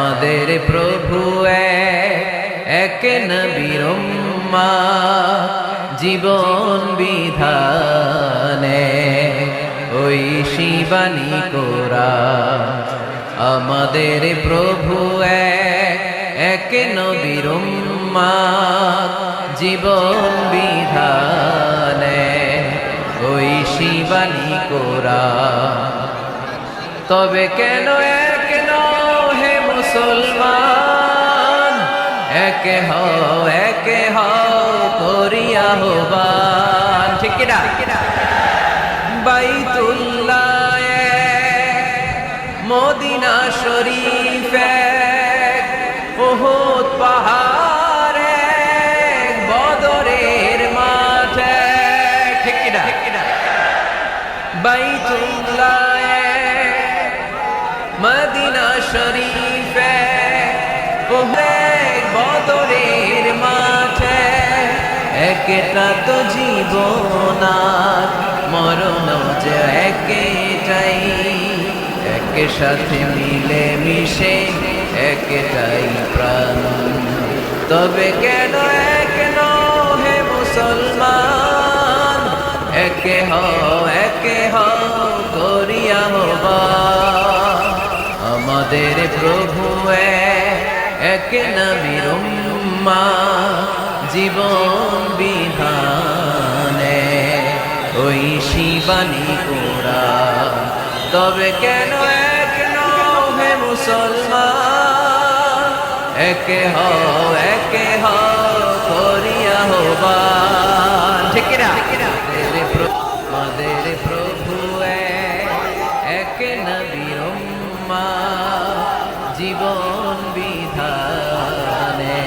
আমাদের প্রভু এক নবীর উম্মত জীবন বিধানে ওই শিবানী কোরআন আমাদের প্রভু এক নবীর উম্মত জীবন বিধানে ওই শিবানী কোরআন তবে কেন এক নও হে মুসলমান একে হও করিয়া আহ্বান ঠিক কিনা বাইতুল্লাহ মদিনা শরীফ উহুদ পাহাড় বদরের মাঠে ঠিক কিনা বাইতুল্লাহ মদিনা শরীফ বদরের মাঠে একটা তো জীবন আর মরণ যে একটাই সাথে মিলে মিশে একটাই প্রাণ তবে কেন এক নও হে মুসলমান একে হও করিয়া আহ্বান আমাদের প্রভু এক নবীর উম্মত জীবন বিধানে ওই শিবানী কোরআন তবে কেন এক নও হে মুসলমান একে হও করিয়া আহ্বান ঠিক কিনা আমাদের প্রভু এক নবীর উম্মত জীবন বিধানে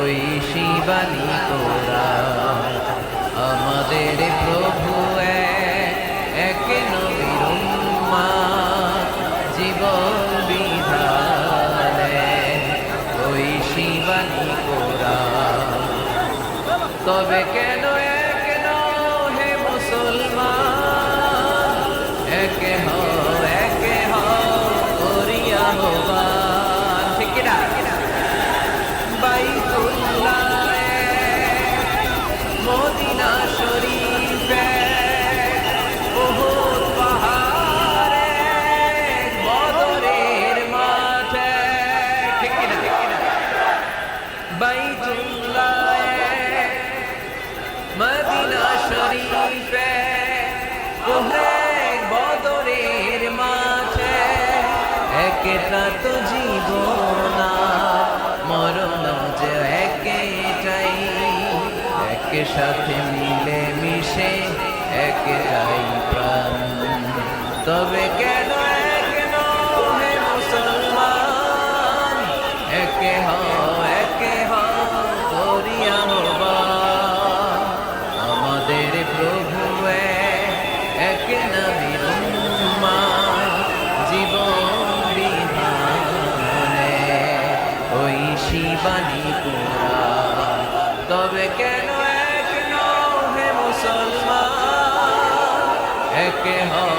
ওই শিবানী কোরআন আমাদের প্রভু এক নবীর উম্মত জীবন বিধানে ওই শিবানী কোরআন তবে কেন এক নও হে মুসলমান একে হও করিয়া আহ্বান ঠিক কিনা বাইতুল্লাহ মদিনা শরীফ উহুদ পাহাড় বদরের মাঠে ঠিক কিনা বাইতুল্লাহ মদিনা শরীফ উহুদ বদরের মাঠে একটা তো জীবন মরণ যে একটাই সাথে মিলে মিশে একটাই প্রাণ তবে কেন এক নও হে মুসলমান একে হও করিয়া আহ্বান আমাদের প্রভু এক নবীর উম্মত জীবন বিধানে ওই শিবানী কোরআন তবে কেন এক নও হে মুসলমান একে হও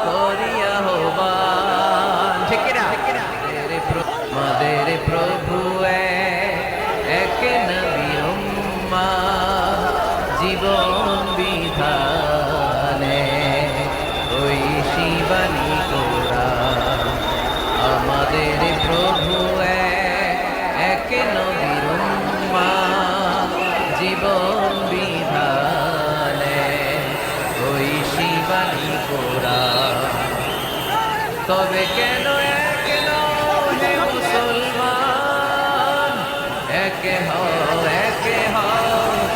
করিয়া আহ্বান ঠিক কিনা আমাদের প্রভু এক নবীর উম্মত জীবন বিধানে ওই শিবানী কোরআন আমাদের প্রভু এক নবীর উম্মত জীবন বিধানে ওই শিবানী কোরআন তবে কেন এক নও হে মুসলমান একে হও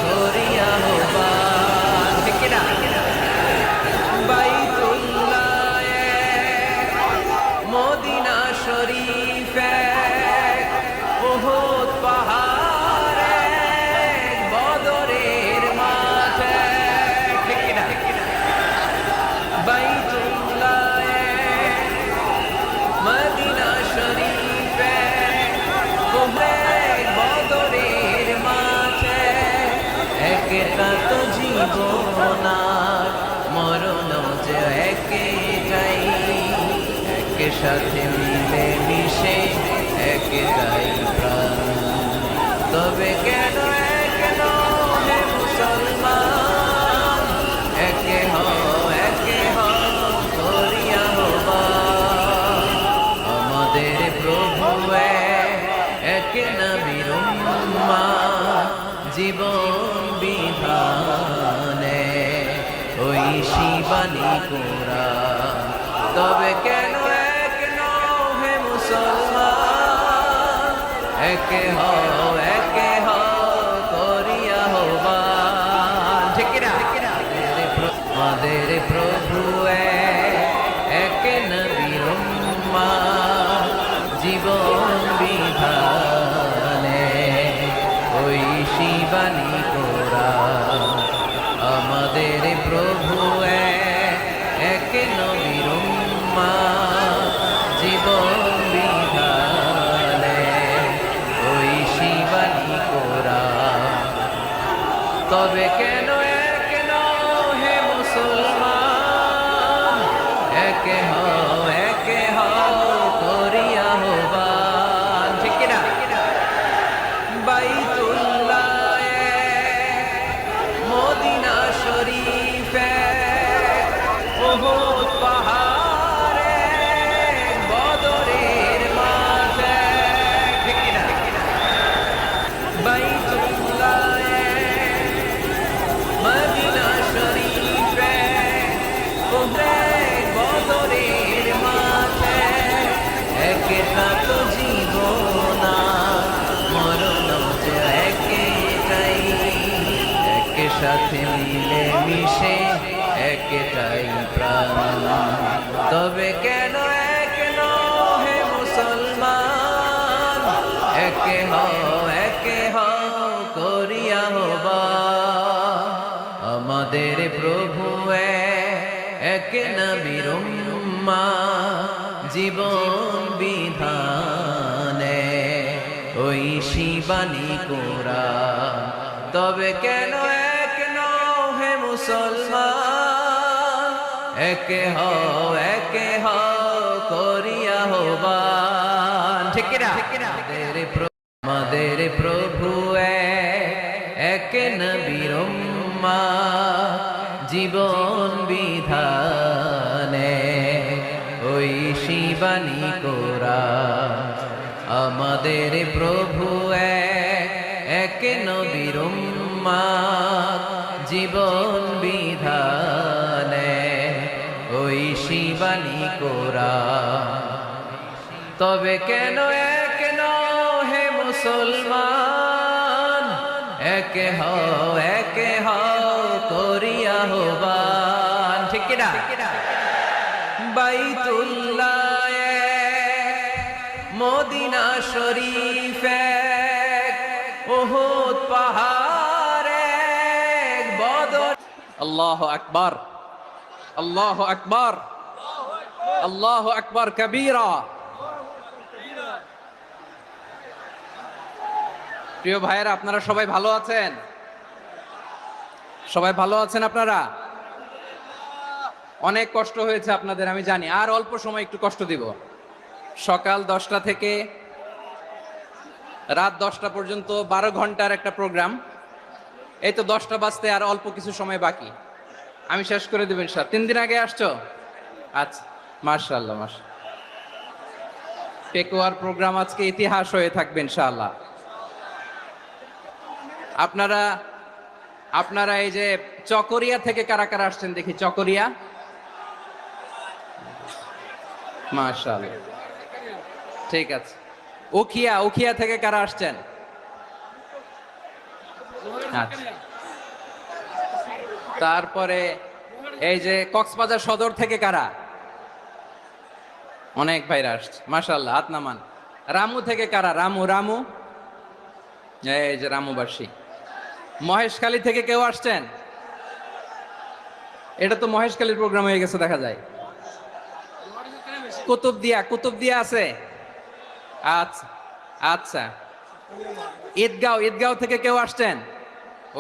করিয়া আহ্বান ঠিক কিনা বাইতুল্লাহ মদিনা শরীফ উহুদ পাহাড় বদরের মাঠে ঠিক কিনা বাইতুল্লাহ মদিনা শরীফ উহুদ বদরের মাঠে একটা তো জীবন মরণ যে একটাই সাথে মিলে মিশে একটাই প্রাণ। তবে কেন এক নও হে মুসলমান, একে হও করিয়া আহ্বান। আমাদের প্রভু এক নবীর উম্মাহ, জীবন বিধানে ওই শিবানী কোরআন। তবে কেন এক নও হে মুসলমান, একে হও করিয়া আহ্বান। ঠিক কিনা? আমাদের প্রভু এক নবীর উম্মাহ, জীবন বিধানে ওই শিবানী কোরআন। আমাদের প্রভু এক নবীর উম্মাহ, জীবন বিধানে ওই শিবানী কোরআন। তবে কেন এক নও হে মুসলমান, একে হও করিয়া আহ্বান। ঠিক কিনা? বাইতুল্লাহ মদিনা শরীফে উহুদ পাহাড়ে বদরের মাঠে। ঠিক কিনা? বাইতুল্লাহ মদিনা শরীফে উহুদ বদরের মাঠে। একটা তো জীবন মরণ যে একটাই, সাথে মিলে মিশে একটাই প্রাণ। তবে কেন এক নও হে মুসলমান, একে হও করিয়া আহ্বান। আমাদের প্রভু এক নবীর উম্মাহ, জীবন বিধানে ওই শিবানী কোরআন। তবে কেন এক নও হে মুসলমান, একে হও করিয়া আহ্বান। ঠিক কিনা? আমাদের প্রভু এক নবীর উম্মাহ, জীবন বিধানে ওই শিবানী কোরআন। আমাদের প্রভু এক নবীর উম্মাহ, জীবন বিধানে ওই শিবানী কোরআন। তবে কেন এক নও হে মুসলমান, একে হও করিয়া আহ্বান। ঠিক কিনা? বাইতুল্লাহ মদিনা শরীফে উহুদ পাহাড়ে বদর। আল্লাহু আকবার, আল্লাহু আকবার, আল্লাহু আকবার কবীরা। প্রিয় ভাইয়েরা, আপনারা সবাই ভালো আছেন? সবাই ভালো আছেন আপনারা? অনেক কষ্ট হয়েছে আপনাদের আমি জানি, আর অল্প সময় একটু কষ্ট দিব। সকাল 10টা থেকে রাত 10টা পর্যন্ত 12 ঘন্টার একটা প্রোগ্রাম। এই তো 10টা বাজতে আর অল্প কিছু সময় বাকি, আমি শেষ করে দেব ইনশাআল্লাহ। 3 দিন আগে আসছো? আচ্ছা, মাশাআল্লাহ মাশাআল্লাহ। পেকুয়ার প্রোগ্রাম আজকে ইতিহাস হয়ে থাকবে ইনশাআল্লাহ। আপনারা এই যে চকরিয়া থেকে কারা কারা আসছেন দেখি? চকরিয়া, মাশাআল্লাহ, ঠিক আছে। উখিয়া থেকে কারা আসছেন? আচ্ছা। তারপরে এই যে কক্সবাজার সদর থেকে কারা? অনেক ভাইরা আসছে, মাশাআল্লাহ, হাত নামান। রামু থেকে কারা? রামু, এই যে রামুবাসী। মহেশখালী থেকে কেউ আসছেন? এটা তো মহেশখালীর প্রোগ্রাম হয়ে গেছে দেখা যায়। কুতুবদিয়া আছে? আচ্ছা আচ্ছা। ঈদগাঁও থেকে কেউ আসছেন?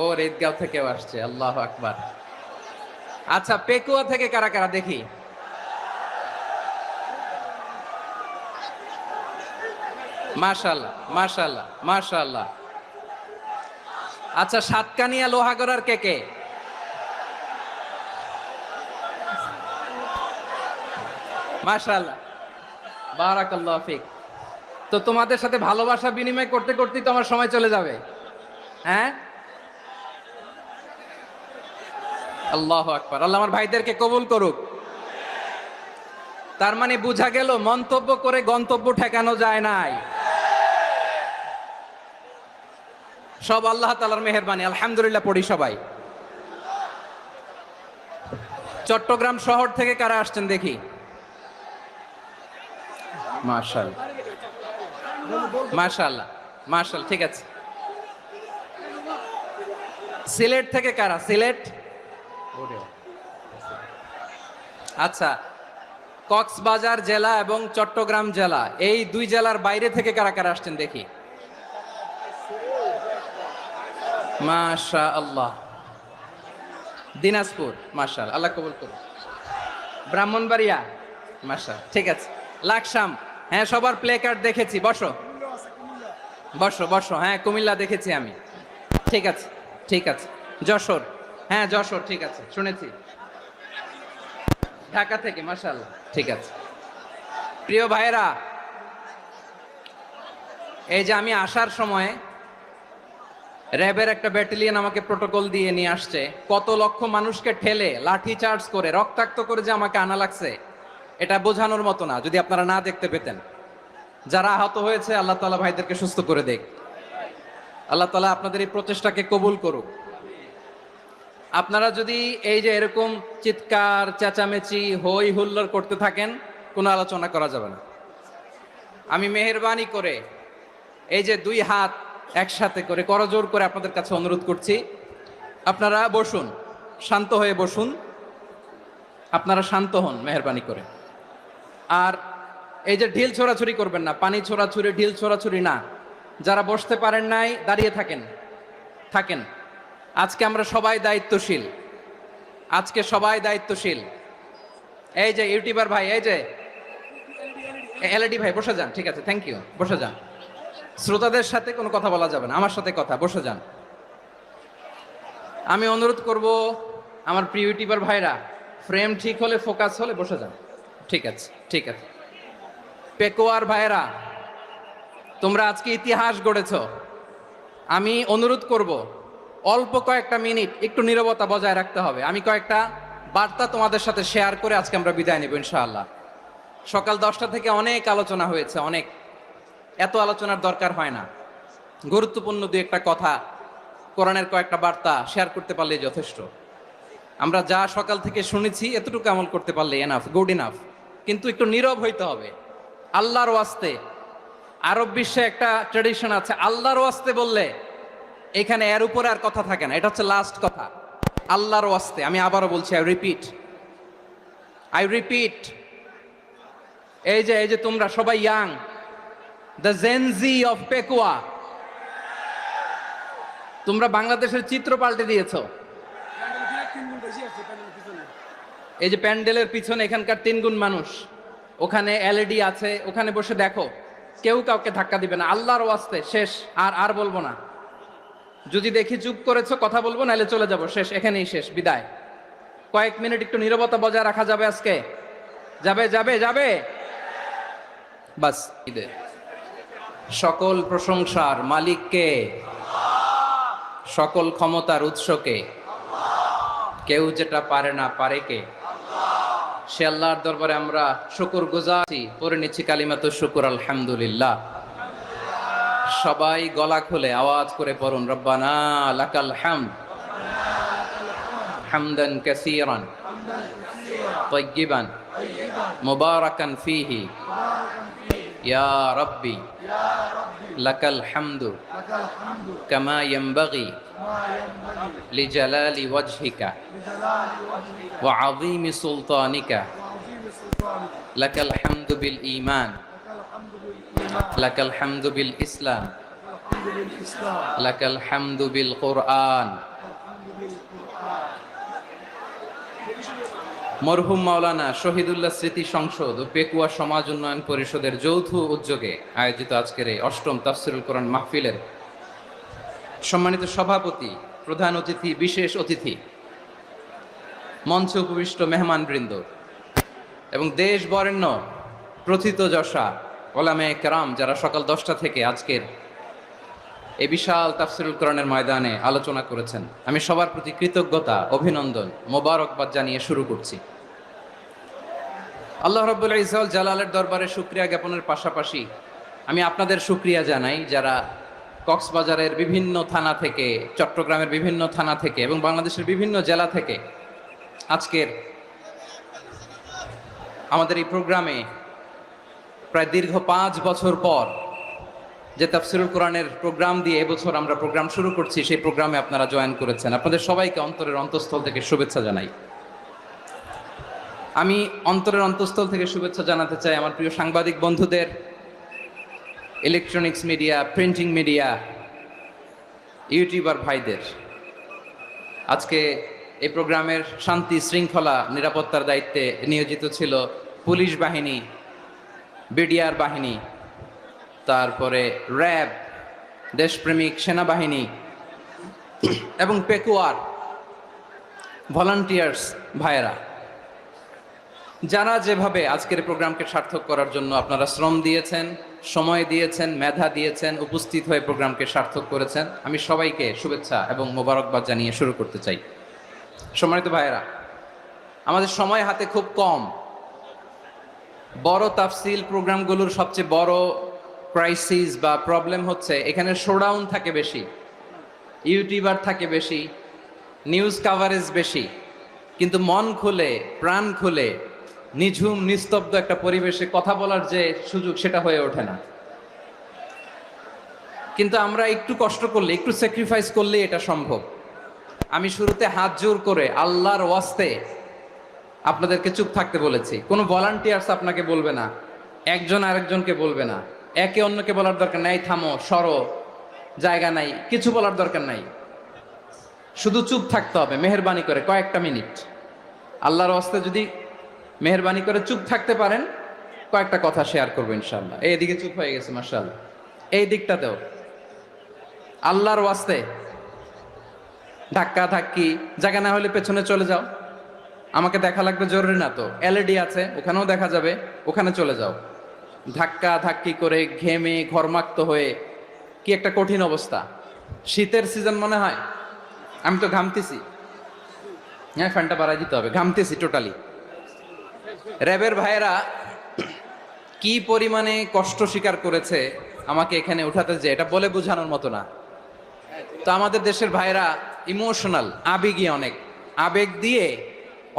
ওর ঈদগাঁও থেকেও আসছে, আল্লাহু আকবার। আচ্ছা, পেকুয়া থেকে কারা কারা দেখি? মাশাআল্লাহ, মাশাআল্লাহ, মাশাআল্লাহ। আচ্ছা, সাতকানিয়া লোহাগড়ার কে কে? মাশাআল্লাহ, বারাকাল্লাহু ফিক। তো তোমাদের সাথে ভালোবাসা বিনিময় করতে করতেই তো আমার সময় চলে যাবে। হ্যাঁ, আল্লাহু আকবার। আল্লাহ আমার ভাইদেরকে কবুল করুক। তার মানে বোঝা গেল মন্তব্য করে গন্তব্য ঠেকানো যায় নাই, সব আল্লাহ তাআলার মেহেরবানি। আলহামদুলিল্লাহ পড়ি সবাই। চট্টগ্রাম শহর থেকে কারা আসছেন দেখি? মাশাআল্লাহ, মাশাআল্লাহ, মাশাআল্লাহ, ঠিক আছে। সিলেট থেকে কারা? সিলেট, আচ্ছা। কক্সবাজার জেলা এবং চট্টগ্রাম জেলা, এই দুই জেলার বাইরে থেকে কারা কারা আসছেন দেখি? মাশাআল্লাহ। দিনাজপুর, মাশাআল্লাহ, আল্লাহ কবুল করুন। ব্রাহ্মণবাড়িয়া, মাশাআল্লাহ, ঠিক আছে। লাকসাম, হ্যাঁ সবার প্লে কার্ড দেখেছি, বসো বসো বসো। হ্যাঁ কুমিল্লা দেখেছি আমি, ঠিক আছে ঠিক আছে। যশোর, হ্যাঁ যশোর, ঠিক আছে, শুনেছি। ঢাকা থেকে, মাশাআল্লাহ, ঠিক আছে। প্রিয় ভাইয়েরা, এই যে আমি আসার সময় র্যাবের একটা ব্যাটালিয়ন আমাকে প্রোটোকল দিয়ে নিয়ে আসছে, কত লক্ষ মানুষকে ঠেলে লাঠি চার্জ করে রক্তাক্ত করে যে আমাকে আনা লাগছে, এটা বোঝানোর মতো না যদি আপনারা না দেখতে পেতেন। যারা আহত হয়েছে আল্লাহ তাআলা ভাইদেরকে সুস্থ করে দেখ। আল্লাহ তাআলা আপনাদের এই প্রচেষ্টাকে কবুল করুক। আপনারা যদি এই যে এরকম চিৎকার চেঁচামেচি হই হুল্লোড় করতে থাকেন, কোনো আলোচনা করা যাবে না। আমি মেহেরবানি করে এই যে দুই হাত একসাথে করে করজোড় করে আপনাদের কাছে অনুরোধ করছি, আপনারা বসুন, শান্ত হয়ে বসুন, আপনারা শান্ত হন মেহেরবানি করে। আর এই যে ঢিল ছোড়াছুরি করবেন না, পানি ছোড়াছুরি ঢিল ছোড়াছুরি না। যারা বসতে পারেন নাই দাঁড়িয়ে থাকেন থাকেন। আজকে আমরা সবাই দায়িত্বশীল, আজকে সবাই দায়িত্বশীল। এই যে ইউটিউবার ভাই, এই যে এলইডি ভাই, বসে যান, ঠিক আছে, থ্যাংক ইউ, বসে যান। শ্রোতাদের সাথে কোনো কথা বলা যাবে না, আমার সাথে কথা, বসে যান। আমি অনুরোধ করব আমার প্রিয় ইউটিউবার ভাইরা, ফ্রেম ঠিক হলে, ফোকাস হলে বসে যান, ঠিক আছে ঠিক আছে। পেকোয়ার ভাইরা, তোমরা আজকে ইতিহাস গড়েছ। আমি অনুরোধ করব অল্প কয়েকটা মিনিট একটু নীরবতা বজায় রাখতে হবে। আমি কয়েকটা বার্তা তোমাদের সাথে শেয়ার করে আজকে আমরা বিদায় নেব ইনশাআল্লাহ। সকাল 10টা থেকে অনেক আলোচনা হয়েছে, অনেক, এত আলোচনার দরকার হয় না। গুরুত্বপূর্ণ দুই একটা কথা, কোরআনের কয়েকটা বার্তা শেয়ার করতে পারলে যথেষ্ট। আমরা যা সকাল থেকে শুনেছি এতটুকু আমল করতে পারলে এনাফ, গুড ইনাফ। কিন্তু একটু নীরব হইতে হবে আল্লাহর ওয়াস্তে। আরব বিশ্বে একটা ট্র্যাডিশন আছে, আল্লাহর ওয়াস্তে বললে এখানে এর উপরে আর কথা থাকে না, এটা হচ্ছে লাস্ট কথা। আল্লাহর ওয়াস্তে, আমি আবারও বলছি, আই রিপিট। এই যে তোমরা সবাই young, the Gen Z of Pekua, তোমরা বাংলাদেশের চিত্র পাল্টে দিয়েছো। এই যে প্যান্ডেলের পিছনে এখানকার 3 গুণ মানুষ, ওখানে এলইডি আছে, ওখানে বসে দেখো, কেউ কাউকে ধাক্কা দিবে না। আল্লাহর ওয়াস্তে, শেষ, আর বলবো না। যদি দেখি চুপ করেছো, কথা বলবো, নাহলে চলে যাব, শেষ, এখানেই শেষ, বিদায়। কয়েক মিনিট একটু নীরবতা বজায় রাখা যাবে আজকে? যাবে যাবে যাবে, বাস। সকল প্রশংসার মালিককে, সকল ক্ষমতার উৎসকে, কেউ যেটা পারে না পারে কে? সে আল্লাহর দরবারে আমরা শুকর গুজারি পড়ে নিচ্ছি কালিমাতু শুকর, আলহামদুলিল্লাহ। সবাই গলা খুলে আওয়াজ করে পড়ুন, রব্বানা লাকাল হামদ হামদান কাসীরান তাইয়্যিবান মুবারাকান ফীহি ইয়া রাব্বি লাকাল হামদু কামা ইয়ানবাগি লিজালালি ওয়াজহিকা ওয়া আযীমি সুলতানিকা লাকাল হামদু বিল ঈমান লাকাল হামদু বিল ইসলাম লাকাল হামদু বিল কুরআন। মরহুম মাওলানা শহীদুল্লাহ স্মৃতি সংসদ ও পেকুয়া সমাজ উন্নয়ন পরিষদের যৌথ উদ্যোগে আয়োজিত আজকের এই অষ্টম তাফসিরুল কোরআন মাহফিলের সম্মানিত সভাপতি, প্রধান অতিথি, বিশেষ অতিথি, মঞ্চে উপবিষ্ট মেহমানবৃন্দ এবং দেশ বরেণ্য প্রথিতযশা ওলামে কেরাম যারা সকাল 10টা থেকে আজকের এই বিশাল তাফসিরুল কোরআনের ময়দানে আলোচনা করেছেন, আমি সবার প্রতি কৃতজ্ঞতা, অভিনন্দন, মোবারকবাদ জানিয়ে শুরু করছি। আল্লাহ রাব্বুল ইজ্জত জালালের দরবারে শুকরিয়া জ্ঞাপনের পাশাপাশি আমি আপনাদের শুকরিয়া জানাই যারা কক্সবাজারের বিভিন্ন থানা থেকে, চট্টগ্রামের বিভিন্ন থানা থেকে এবং বাংলাদেশের বিভিন্ন জেলা থেকে আজকের আমাদের এই প্রোগ্রামে প্রায় দীর্ঘ 5 বছর পর যে তাফসিরুল কোরআনের প্রোগ্রাম দিয়ে এবছর আমরা প্রোগ্রাম শুরু করছি, সেই প্রোগ্রামে আপনারা জয়েন করেছেন। আপনাদের সবাইকে অন্তরের অন্তঃস্থল থেকে শুভেচ্ছা জানাই। আমি অন্তরের অন্তঃস্থল থেকে শুভেচ্ছা জানাতে চাই আমার প্রিয় সাংবাদিক বন্ধুদের, electronics media, printing media, YouTuber ভাইদের। আজকে এই প্রোগ্রামের শান্তি শৃঙ্খলা নিরাপত্তার দায়িত্বে নিয়োজিত ছিল পুলিশ বাহিনী, বিডিআর বাহিনী, তারপরে র্যাব, দেশপ্রেমিক সেনাবাহিনী এবং পেকুয়ার ভলান্টিয়ার্স ভাইয়েরা, যারা যেভাবে আজকের প্রোগ্রামকে সার্থক করার জন্য আপনারা শ্রম দিয়েছেন, সময় দিয়েছেন, মেধা দিয়েছেন, উপস্থিত হয়ে প্রোগ্রামকে সার্থক করেছেন, আমি সবাইকে শুভেচ্ছা এবং মোবারকবাদ জানিয়ে শুরু করতে চাই। সম্মানিত ভাইয়েরা, আমাদের সময় হাতে খুব কম। বড় তাফসিল প্রোগ্রামগুলোর সবচেয়ে বড় ক্রাইসিস বা প্রবলেম হচ্ছে এখানে শোডাউন থাকে বেশি, ইউটিউবার থাকে বেশি, নিউজ কাভারেজ বেশি, কিন্তু মন খুলে, প্রাণ খুলে, নিঝুম নিস্তব্ধ একটা পরিবেশে কথা বলার যে সুযোগ, সেটা হয়ে ওঠে না। কিন্তু আমরা একটু কষ্ট করলে, একটু স্যাক্রিফাইস করলে এটা সম্ভব। আমি শুরুতে হাত জোর করে আল্লাহর ওয়াস্তে আপনাদেরকে চুপ থাকতে বলেছি। কোনো ভলান্টিয়ার্স আপনাকে বলবে না, একজন আরেকজনকে বলবে না, একে অন্যকে বলার দরকার নাই, থামো, সরো, জায়গা নাই, কিছু বলার দরকার নাই। শুধু চুপ থাকতে হবে মেহেরবানি করে কয়েকটা মিনিট। আল্লাহর ওয়াস্তে যদি মেহেরবানি করে চুপ থাকতে পারেন, কয়েকটা কথা শেয়ার করবো ইনশাআল্লাহ। এইদিকে চুপ হয়ে গেছে মাশাআল্লাহ, এই দিকটাতেও। আল্লাহর ওয়াস্তে ধাক্কা ধাক্কি জায়গা না হলে পেছনে চলে যাও। আমাকে দেখা লাগবে জরুরি না তো, এলইডি আছে, ওখানেও দেখা যাবে, ওখানে চলে যাও। ধাক্কা ধাক্কি করে ঘেমে ঘরমাক্ত হয়ে কি একটা কঠিন অবস্থা। শীতের সিজন মনে হয়, আমি তো ঘামতেছি। হ্যাঁ, ফ্যানটা বাড়াই দিতে হবে, ঘামতেছি টোটালি। র্যাবের ভাইয়েরা কি পরিমাণে কষ্ট স্বীকার করেছে আমাকে এখানে উঠাতে, যে এটা বলে বোঝানোর মতো না। তো আমাদের দেশের ভাইয়েরা ইমোশনাল, আবেগী অনেক, আবেগ দিয়ে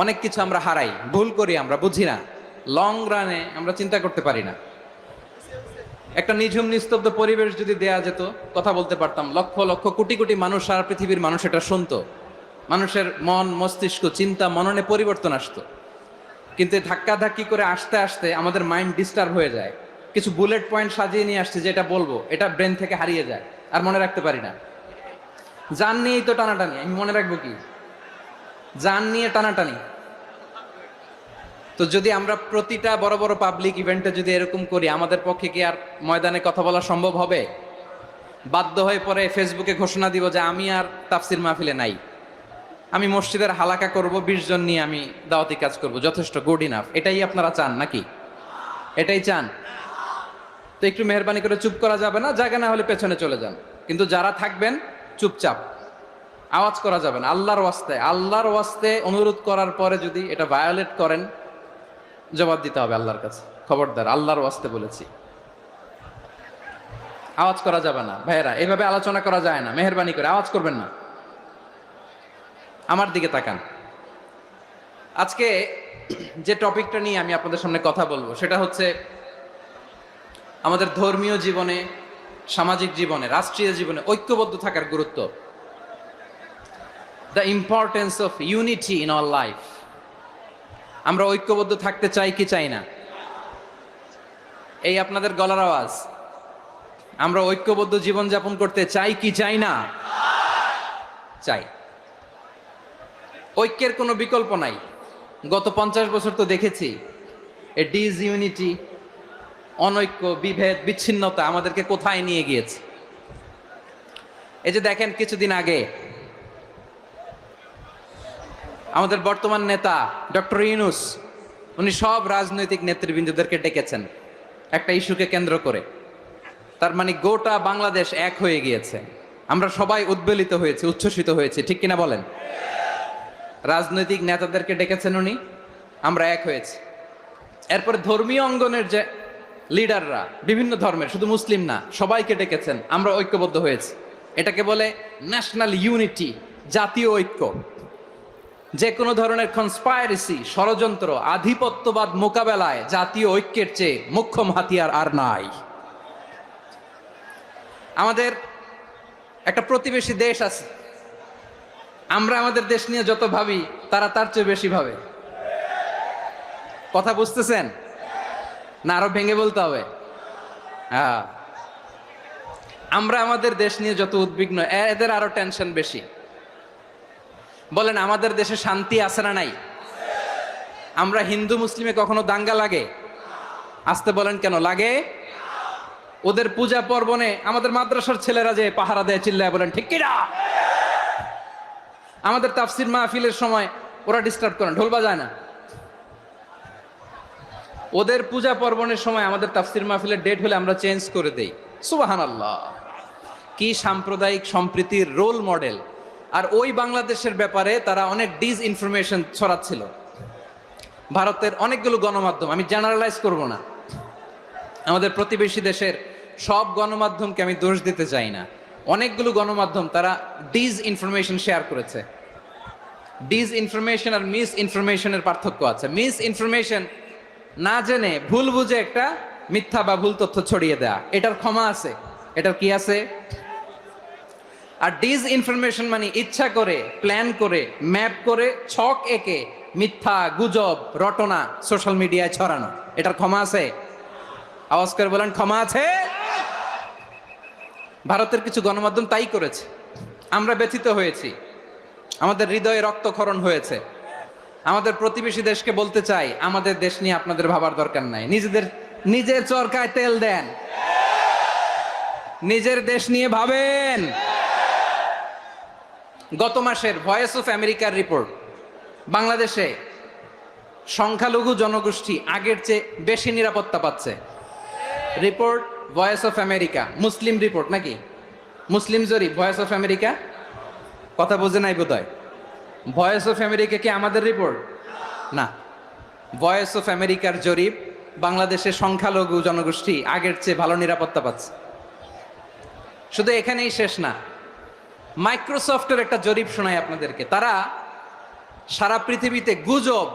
অনেক কিছু আমরা হারাই, ভুল করি, আমরা বুঝি না, লং রানে আমরা চিন্তা করতে পারি না। একটা নিঝুম নিস্তব্ধ পরিবেশ যদি দেয়া যেত, কথা বলতে পারতাম, লক্ষ লক্ষ কোটি কোটি মানুষ, সারা পৃথিবীর মানুষ এটা শুনতো, মানুষের মন, মস্তিষ্ক, চিন্তা, মননে পরিবর্তন আসতো। কিন্তু ধাক্কা ধাক্কি করে আসতে আসতে আমাদের মাইন্ড ডিস্টার্ব হয়ে যায়। কিছু বুলেট পয়েন্ট সাজিয়ে নিয়ে আসছে, যেটা বলবো এটা ব্রেন থেকে হারিয়ে যায়, আর মনে রাখতে পারি না। জান নিয়েই তো টানাটানি, আমি মনে রাখবো কি? জান নিয়ে টানাটানি। তো যদি আমরা প্রতিটা বড় বড় পাবলিক ইভেন্টে যদি এরকম করি, আমাদের পক্ষে কি আর ময়দানে কথা বলা সম্ভব হবে? বাধ্য হয়ে পরে ফেসবুকে ঘোষণা দিব যে আমি আর তাফসির মাহফিলে নাই, আমি মসজিদের হালাকা করব, 20 জন নিয়ে আমি দাওয়াতি কাজ করব, যথেষ্ট, গুড ইনাফ। এটাই আপনারা চান নাকি? এটাই চান? তো একটু মেহরবানি করে চুপ করা যাবে না, জায়গা না হলে পেছনে চলে যান। কিন্তু যারা থাকবেন চুপচাপ, আওয়াজ করা যাবে না। আল্লাহর ওয়াস্তে, আল্লাহর ওয়াস্তে অনুরোধ করার পরে যদি এটা ভায়োলেট করেন, জবাব দিতে হবে আল্লাহর কাছে। খবরদার, আল্লাহর ওয়াস্তে বলেছি, আওয়াজ করা যাবে না। ভাইয়েরা, এইভাবে আলোচনা করা যায় না, মেহরবানি করে আওয়াজ করবেন না। আমার দিকে তাকান। আজকে যে টপিকটা নিয়ে আমি আপনাদের সামনে কথা বলবো, সেটা হচ্ছে আমাদের ধর্মীয় জীবনে, সামাজিক জীবনে, রাষ্ট্রীয় জীবনে ঐক্যবদ্ধ থাকার গুরুত্ব। The importance of unity in our life. আমরা ঐক্যবদ্ধ থাকতে চাই কি চাই না? এই আপনাদের গলার আওয়াজ। আমরা ঐক্যবদ্ধ জীবন যাপন করতে চাই কি চাই না? চাই। ঐক্যের কোনো বিকল্প নাই। গত 50 বছর তো দেখেছি এই ডিসইউনিটি, অনৈক্য, বিভেদ, বিচ্ছিন্নতা আমাদেরকে কোথায় নিয়ে গিয়েছে। এই যে দেখেন কিছুদিন আগে আমাদের বর্তমান নেতা ডক্টর ইউনূস, উনি সব রাজনৈতিক নেতৃবৃন্দদেরকে ডেকেছেন একটা ইস্যুকে কেন্দ্র করে। তার মানে গোটা বাংলাদেশ এক হয়ে গিয়েছে। আমরা সবাই উদ্বেলিত হয়েছি, উচ্ছ্বসিত হয়েছি, ঠিক কিনা বলেন? রাজনৈতিক নেতাদেরকে ডেকেছেন উনি, আমরা এক হয়েছি। এরপরে ধর্মীয় অঙ্গনের যে লিডাররা, বিভিন্ন ধর্মের, শুধু মুসলিম না, সবাইকে ডেকেছেন, আমরা ঐক্যবদ্ধ হয়েছি। এটাকে বলে ন্যাশনাল ইউনিটি, জাতীয় ঐক্য। যে কোনো ধরনের কনস্পাইরেসি, ষড়যন্ত্র, আধিপত্যবাদ মোকাবেলায় জাতীয় ঐক্যের চেয়ে মোক্ষম হাতিয়ার আর নাই। আমাদের একটা প্রতিবেশী দেশ আছে, আমরা আমাদের দেশ নিয়ে যত ভাবি তারা তার চেয়ে বেশি ভাবে। কথা বুঝতেছেন না? আরো ভেঙে বলতে হবে। হ্যাঁ, আমরা আমাদের দেশ নিয়ে যত উদ্বিগ্ন, এদের আরো টেনশন বেশি। বলেন, আমাদের দেশে শান্তি আছে না নাই? আমরা হিন্দু মুসলিমে কখনো দাঙ্গা লাগে? আসতে বলেন, কেন লাগে? ওদের পূজা পর্বণে আমাদের মাদ্রাসার ছেলেরা যে পাহারা দেয়, চিল্লায় বলেন ঠিক কিনা? আমাদের তাফসির মাহফিলের সময় ওরা ডিস্টার্ব করেন, ঢোল বাজায় না। ওদের পূজা পর্বণের সময় আমাদের তাফসির মাহফিলের ডেট হলে আমরা চেঞ্জ করে দেই। সুবহানাল্লাহ, কি সাম্প্রদায়িক সম্প্রীতির রোল মডেল। আর ওই বাংলাদেশের ব্যাপারে তারা অনেক ডিসইনফরমেশন ছড়াচ্ছিল। ভারতের অনেকগুলো গণমাধ্যম, আমি জেনারেলাইজ করব না, আমাদের প্রতিবেশী দেশের সব গণমাধ্যমকে আমি দোষ দিতে চাই না, অনেকগুলো গণমাধ্যম তারা ডিসইনফরমেশন শেয়ার করেছে। ডিসইনফরমেশন আর মিস ইনফরমেশনের পার্থক্য আছে। মিস ইনফরমেশন না জেনে ভুল বুঝে একটা মিথ্যা বা ভুল তথ্য ছড়িয়ে দেয়া, এটার ক্ষমা আছে, এটার কি আছে? আর ডিসইনফরমেশন মানে ইচ্ছা করে, প্ল্যান করে, ম্যাপ করে, ছক এঁকে মিথ্যা, গুজব, রটনা সোশ্যাল মিডিয়ায় ছড়ানো, এটার ক্ষমা আছে? আওয়াজ করে বলেন, ক্ষমা আছে? ভারতের কিছু গণমাধ্যম তাই করেছে, আমরা ব্যথিত হয়েছি, আমাদের হৃদয়ে রক্তক্ষরণ হয়েছে। আমাদের প্রতিবেশী দেশকে বলতে চাই, আমাদের দেশ নিয়ে আপনাদের ভাবার দরকার নাই, নিজের চরকায় তেল দেন, নিজের দেশ নিয়ে ভাবেন। গত মাসের ভয়েস অফ আমেরিকার রিপোর্ট, বাংলাদেশে সংখ্যালঘু জনগোষ্ঠী আগের চেয়ে বেশি নিরাপত্তা পাচ্ছে। Report voice of America, Muslim report নাকি? মুসলিম জরিপ, ভয়েস অফ আমেরিকা। কথা বোঝে নাই বোধহয়। ভয়েস অফ আমেরিকা কি আমাদের রিপোর্ট? না, ভয়েস অফ আমেরিকার জরিপ, বাংলাদেশের সংখ্যালঘু জনগোষ্ঠী আগের চেয়ে ভালো নিরাপত্তা পাচ্ছে। শুধু এখানেই শেষ না, মাইক্রোসফটের একটা জরিপ শোনায় আপনাদেরকে। তারা সারা পৃথিবীতে গুজব,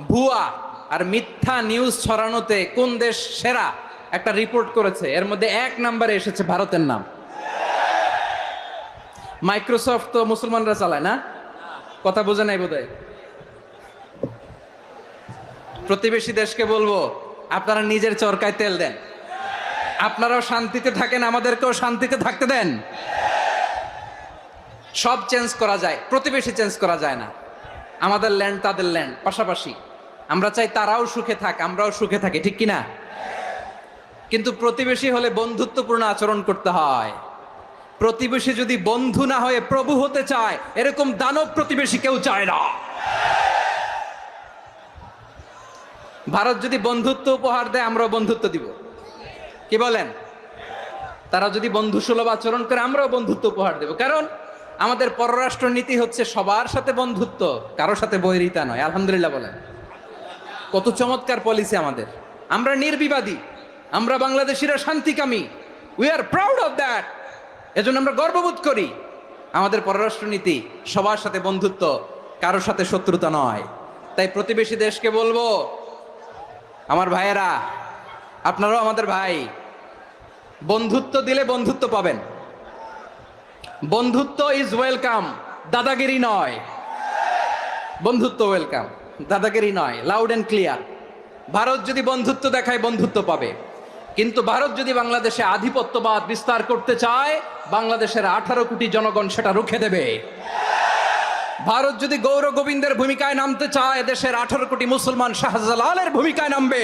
ভুয়া আর মিথ্যা নিউজ ছড়ানোতে কোন দেশ সেরা একটা রিপোর্ট করেছে। এর মধ্যে 1 নম্বরে এসেছে ভারতের নাম। মাইক্রোসফট তো মুসলমানরা চালায় না? কথা বোঝে নাই বোধহয়। প্রতিবেশী দেশকে বলবো, আপনারা নিজের চরকায় তেল দেন, আপনারাও শান্তিতে থাকেন, আমাদেরকেও শান্তিতে থাকতে দেন। সব চেঞ্জ করা যায়, প্রতিবেশী চেঞ্জ করা যায় না। আমাদের ল্যান্ড তাদের ল্যান্ড, পাশাপাশি। আমরা চাই তারাও সুখে থাক, আমরাও সুখে থাকি, ঠিক কিনা? কিন্তু প্রতিবেশী হলে বন্ধুত্বপূর্ণ আচরণ করতে হয়। প্রতিবেশী যদি বন্ধু না হয়ে প্রভু হতে চায়, এরকম দানব প্রতিবেশী কেউ চায় না। ভারত যদি বন্ধুত্ব উপহার দেয়, আমরাও বন্ধুত্ব দিব, কি বলেন? তারা যদি বন্ধুসুলভ আচরণ করে, আমরাও বন্ধুত্ব উপহার দেব। কারণ আমাদের পররাষ্ট্র নীতি হচ্ছে সবার সাথে বন্ধুত্ব, কারোর সাথে বৈরিতা নয়। আলহামদুলিল্লাহ বলেন, কত চমৎকার পলিসি আমাদের। আমরা নির্বিবাদী, আমরা বাংলাদেশিরা শান্তিকামী, we are proud of that. এজন্য আমরা গর্ববোধ করি। আমাদের পররাষ্ট্র নীতি সবার সাথে বন্ধুত্ব, কারোর সাথে শত্রুতা নয়। তাই প্রতিবেশী দেশকে বলবো, আমার ভাইয়েরা, আপনারাও আমাদের ভাই, বন্ধুত্ব দিলে বন্ধুত্ব পাবেন। বন্ধুত্ব ইজ ওয়েলকাম, দাদাগিরি নয়। বন্ধুত্ব ওয়েলকাম, দাদাগিরি নয়, লাউড এন্ড ক্লিয়ার। ভারত যদি বন্ধুত্ব দেখায়, বন্ধুত্ব পাবে। কিন্তু ভারত যদি বাংলাদেশে আধিপত্যবাদ বিস্তার করতে চায়, বাংলাদেশের 18 কোটি জনগণ সেটা রুখে দেবে। ভারত যদি গৌর গোবিন্দের ভূমিকায় নামতে চায়, দেশের 18 কোটি মুসলমান শাহজালালের ভূমিকায় নামবে।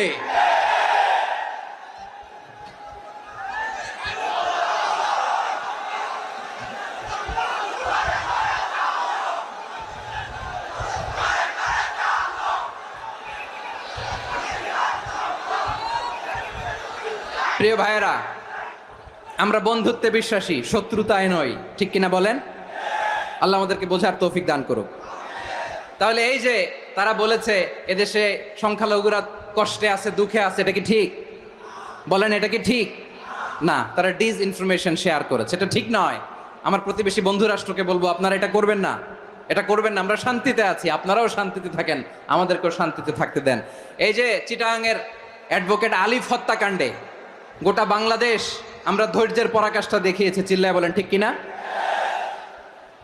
প্রিয় ভাইয়েরা, আমরা বন্ধুত্বে বিশ্বাসী, শত্রুতায় নয়, ঠিক কিনা বলেন? আল্লাহ আমাদেরকে বোঝার তৌফিক দান করুক। তাহলে এই যে তারা বলেছে এদেশে সংখ্যালঘুরা কষ্টে আছে, দুঃখে আছে, এটা কি ঠিক? বলেন, এটা কি ঠিক? না, তারা ডিস ইনফরমেশন শেয়ার করেছে, এটা ঠিক নয়। আমার প্রতিবেশী বন্ধু রাষ্ট্রকে বলবো, আপনারা এটা করবেন না, এটা করবেন না। আমরা শান্তিতে আছি, আপনারাও শান্তিতে থাকেন, আমাদেরকেও শান্তিতে থাকতে দেন। এই যে চিটাগাংয়ের অ্যাডভোকেট আলিফ হত্যাকাণ্ডে গোটা বাংলাদেশ আমরা ধৈর্যের পরাকাষ্ঠা দেখিয়েছি, চিল্লায় বলেন ঠিক কিনা?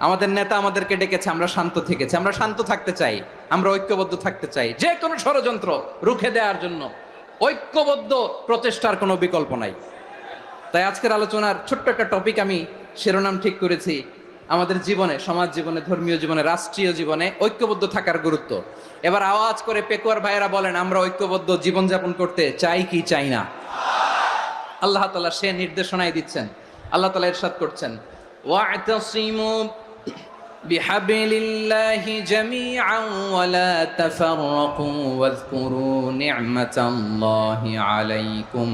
আমাদের নেতা আমাদেরকে ডেকেছে, আমরা শান্ত থেকেছি। আমরা শান্ত থাকতে চাই, আমরা ঐক্যবদ্ধ থাকতে চাই। যে কোনো ষড়যন্ত্র রুখে দেওয়ার জন্য ঐক্যবদ্ধ প্রচেষ্টার কোনো বিকল্প নাই। তাই আজকের আলোচনার ছোট্ট একটা টপিক আমি শিরোনাম ঠিক করেছি, আমাদের জীবনে, সমাজ জীবনে, ধর্মীয় জীবনে, রাষ্ট্রীয় জীবনে ঐক্যবদ্ধ থাকার গুরুত্ব। এবার আওয়াজ করে পেকুয়ার ভাইয়েরা বলেন, আমরা ঐক্যবদ্ধ জীবনযাপন করতে চাই কি চাই না? আল্লাহ তাআলা সে নির্দেশনাই দিচ্ছেন। আল্লাহ তাআলা ইরশাদ করছেন, ওয়া'তাসিমু বিহাবলিল্লাহি জামিআন ওয়া লা তাফাররাকু ওয়াযকুরু নি'মাতাল্লাহি আলাইকুম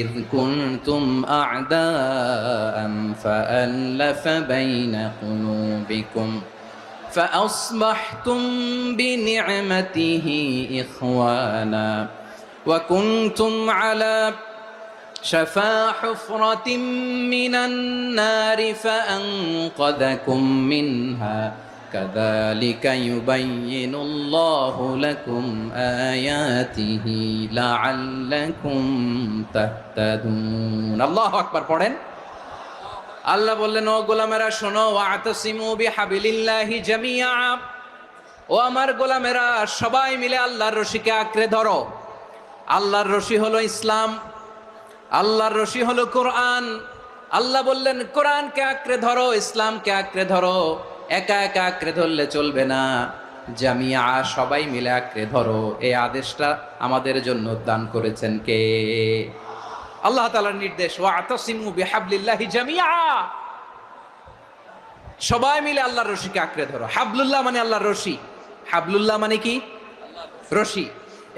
إذ كنتم أعداء فألف بين قلوبكم فأصبحتم بنعمته إخوانا وكنتم على شفا حفرة من النار فأنقذكم منها كذلك يبين الله لكم آياته لعلكم تهتدون الله أكبر পড়েন। আল্লাহ বললেন, ও গোলামেরা শোনো, ওয়া'তাসিমু বিহাবলিল্লাহি জামিআ, ও আমার গোলামেরা সবাই মিলে আল্লাহর রশিকে আঁকড়ে ধরো। আল্লাহর রশি হলো ইসলাম, আল্লাহর রশি হলো কোরআন। আল্লাহ বললেন কোরআনকে আঁকড়ে ধরো, ইসলামকে আঁকড়ে ধরো। একা একা আঁকড়ে ধরলে চলবে না, জামিয়া, সবাই মিলে আঁকড়ে ধরো। এই আদেশটা আমাদের জন্য দান করেছেন কে? আল্লাহ তাআলার নির্দেশ, ওয়া'তাসিমু বিহাবলিল্লাহি জামিআ, সবাই মিলে আল্লাহর রশিকে আঁকড়ে ধরো। হাবলুল্লাহ মানে আল্লাহর রশি। হাবলুল্লাহ মানে কি? রশি।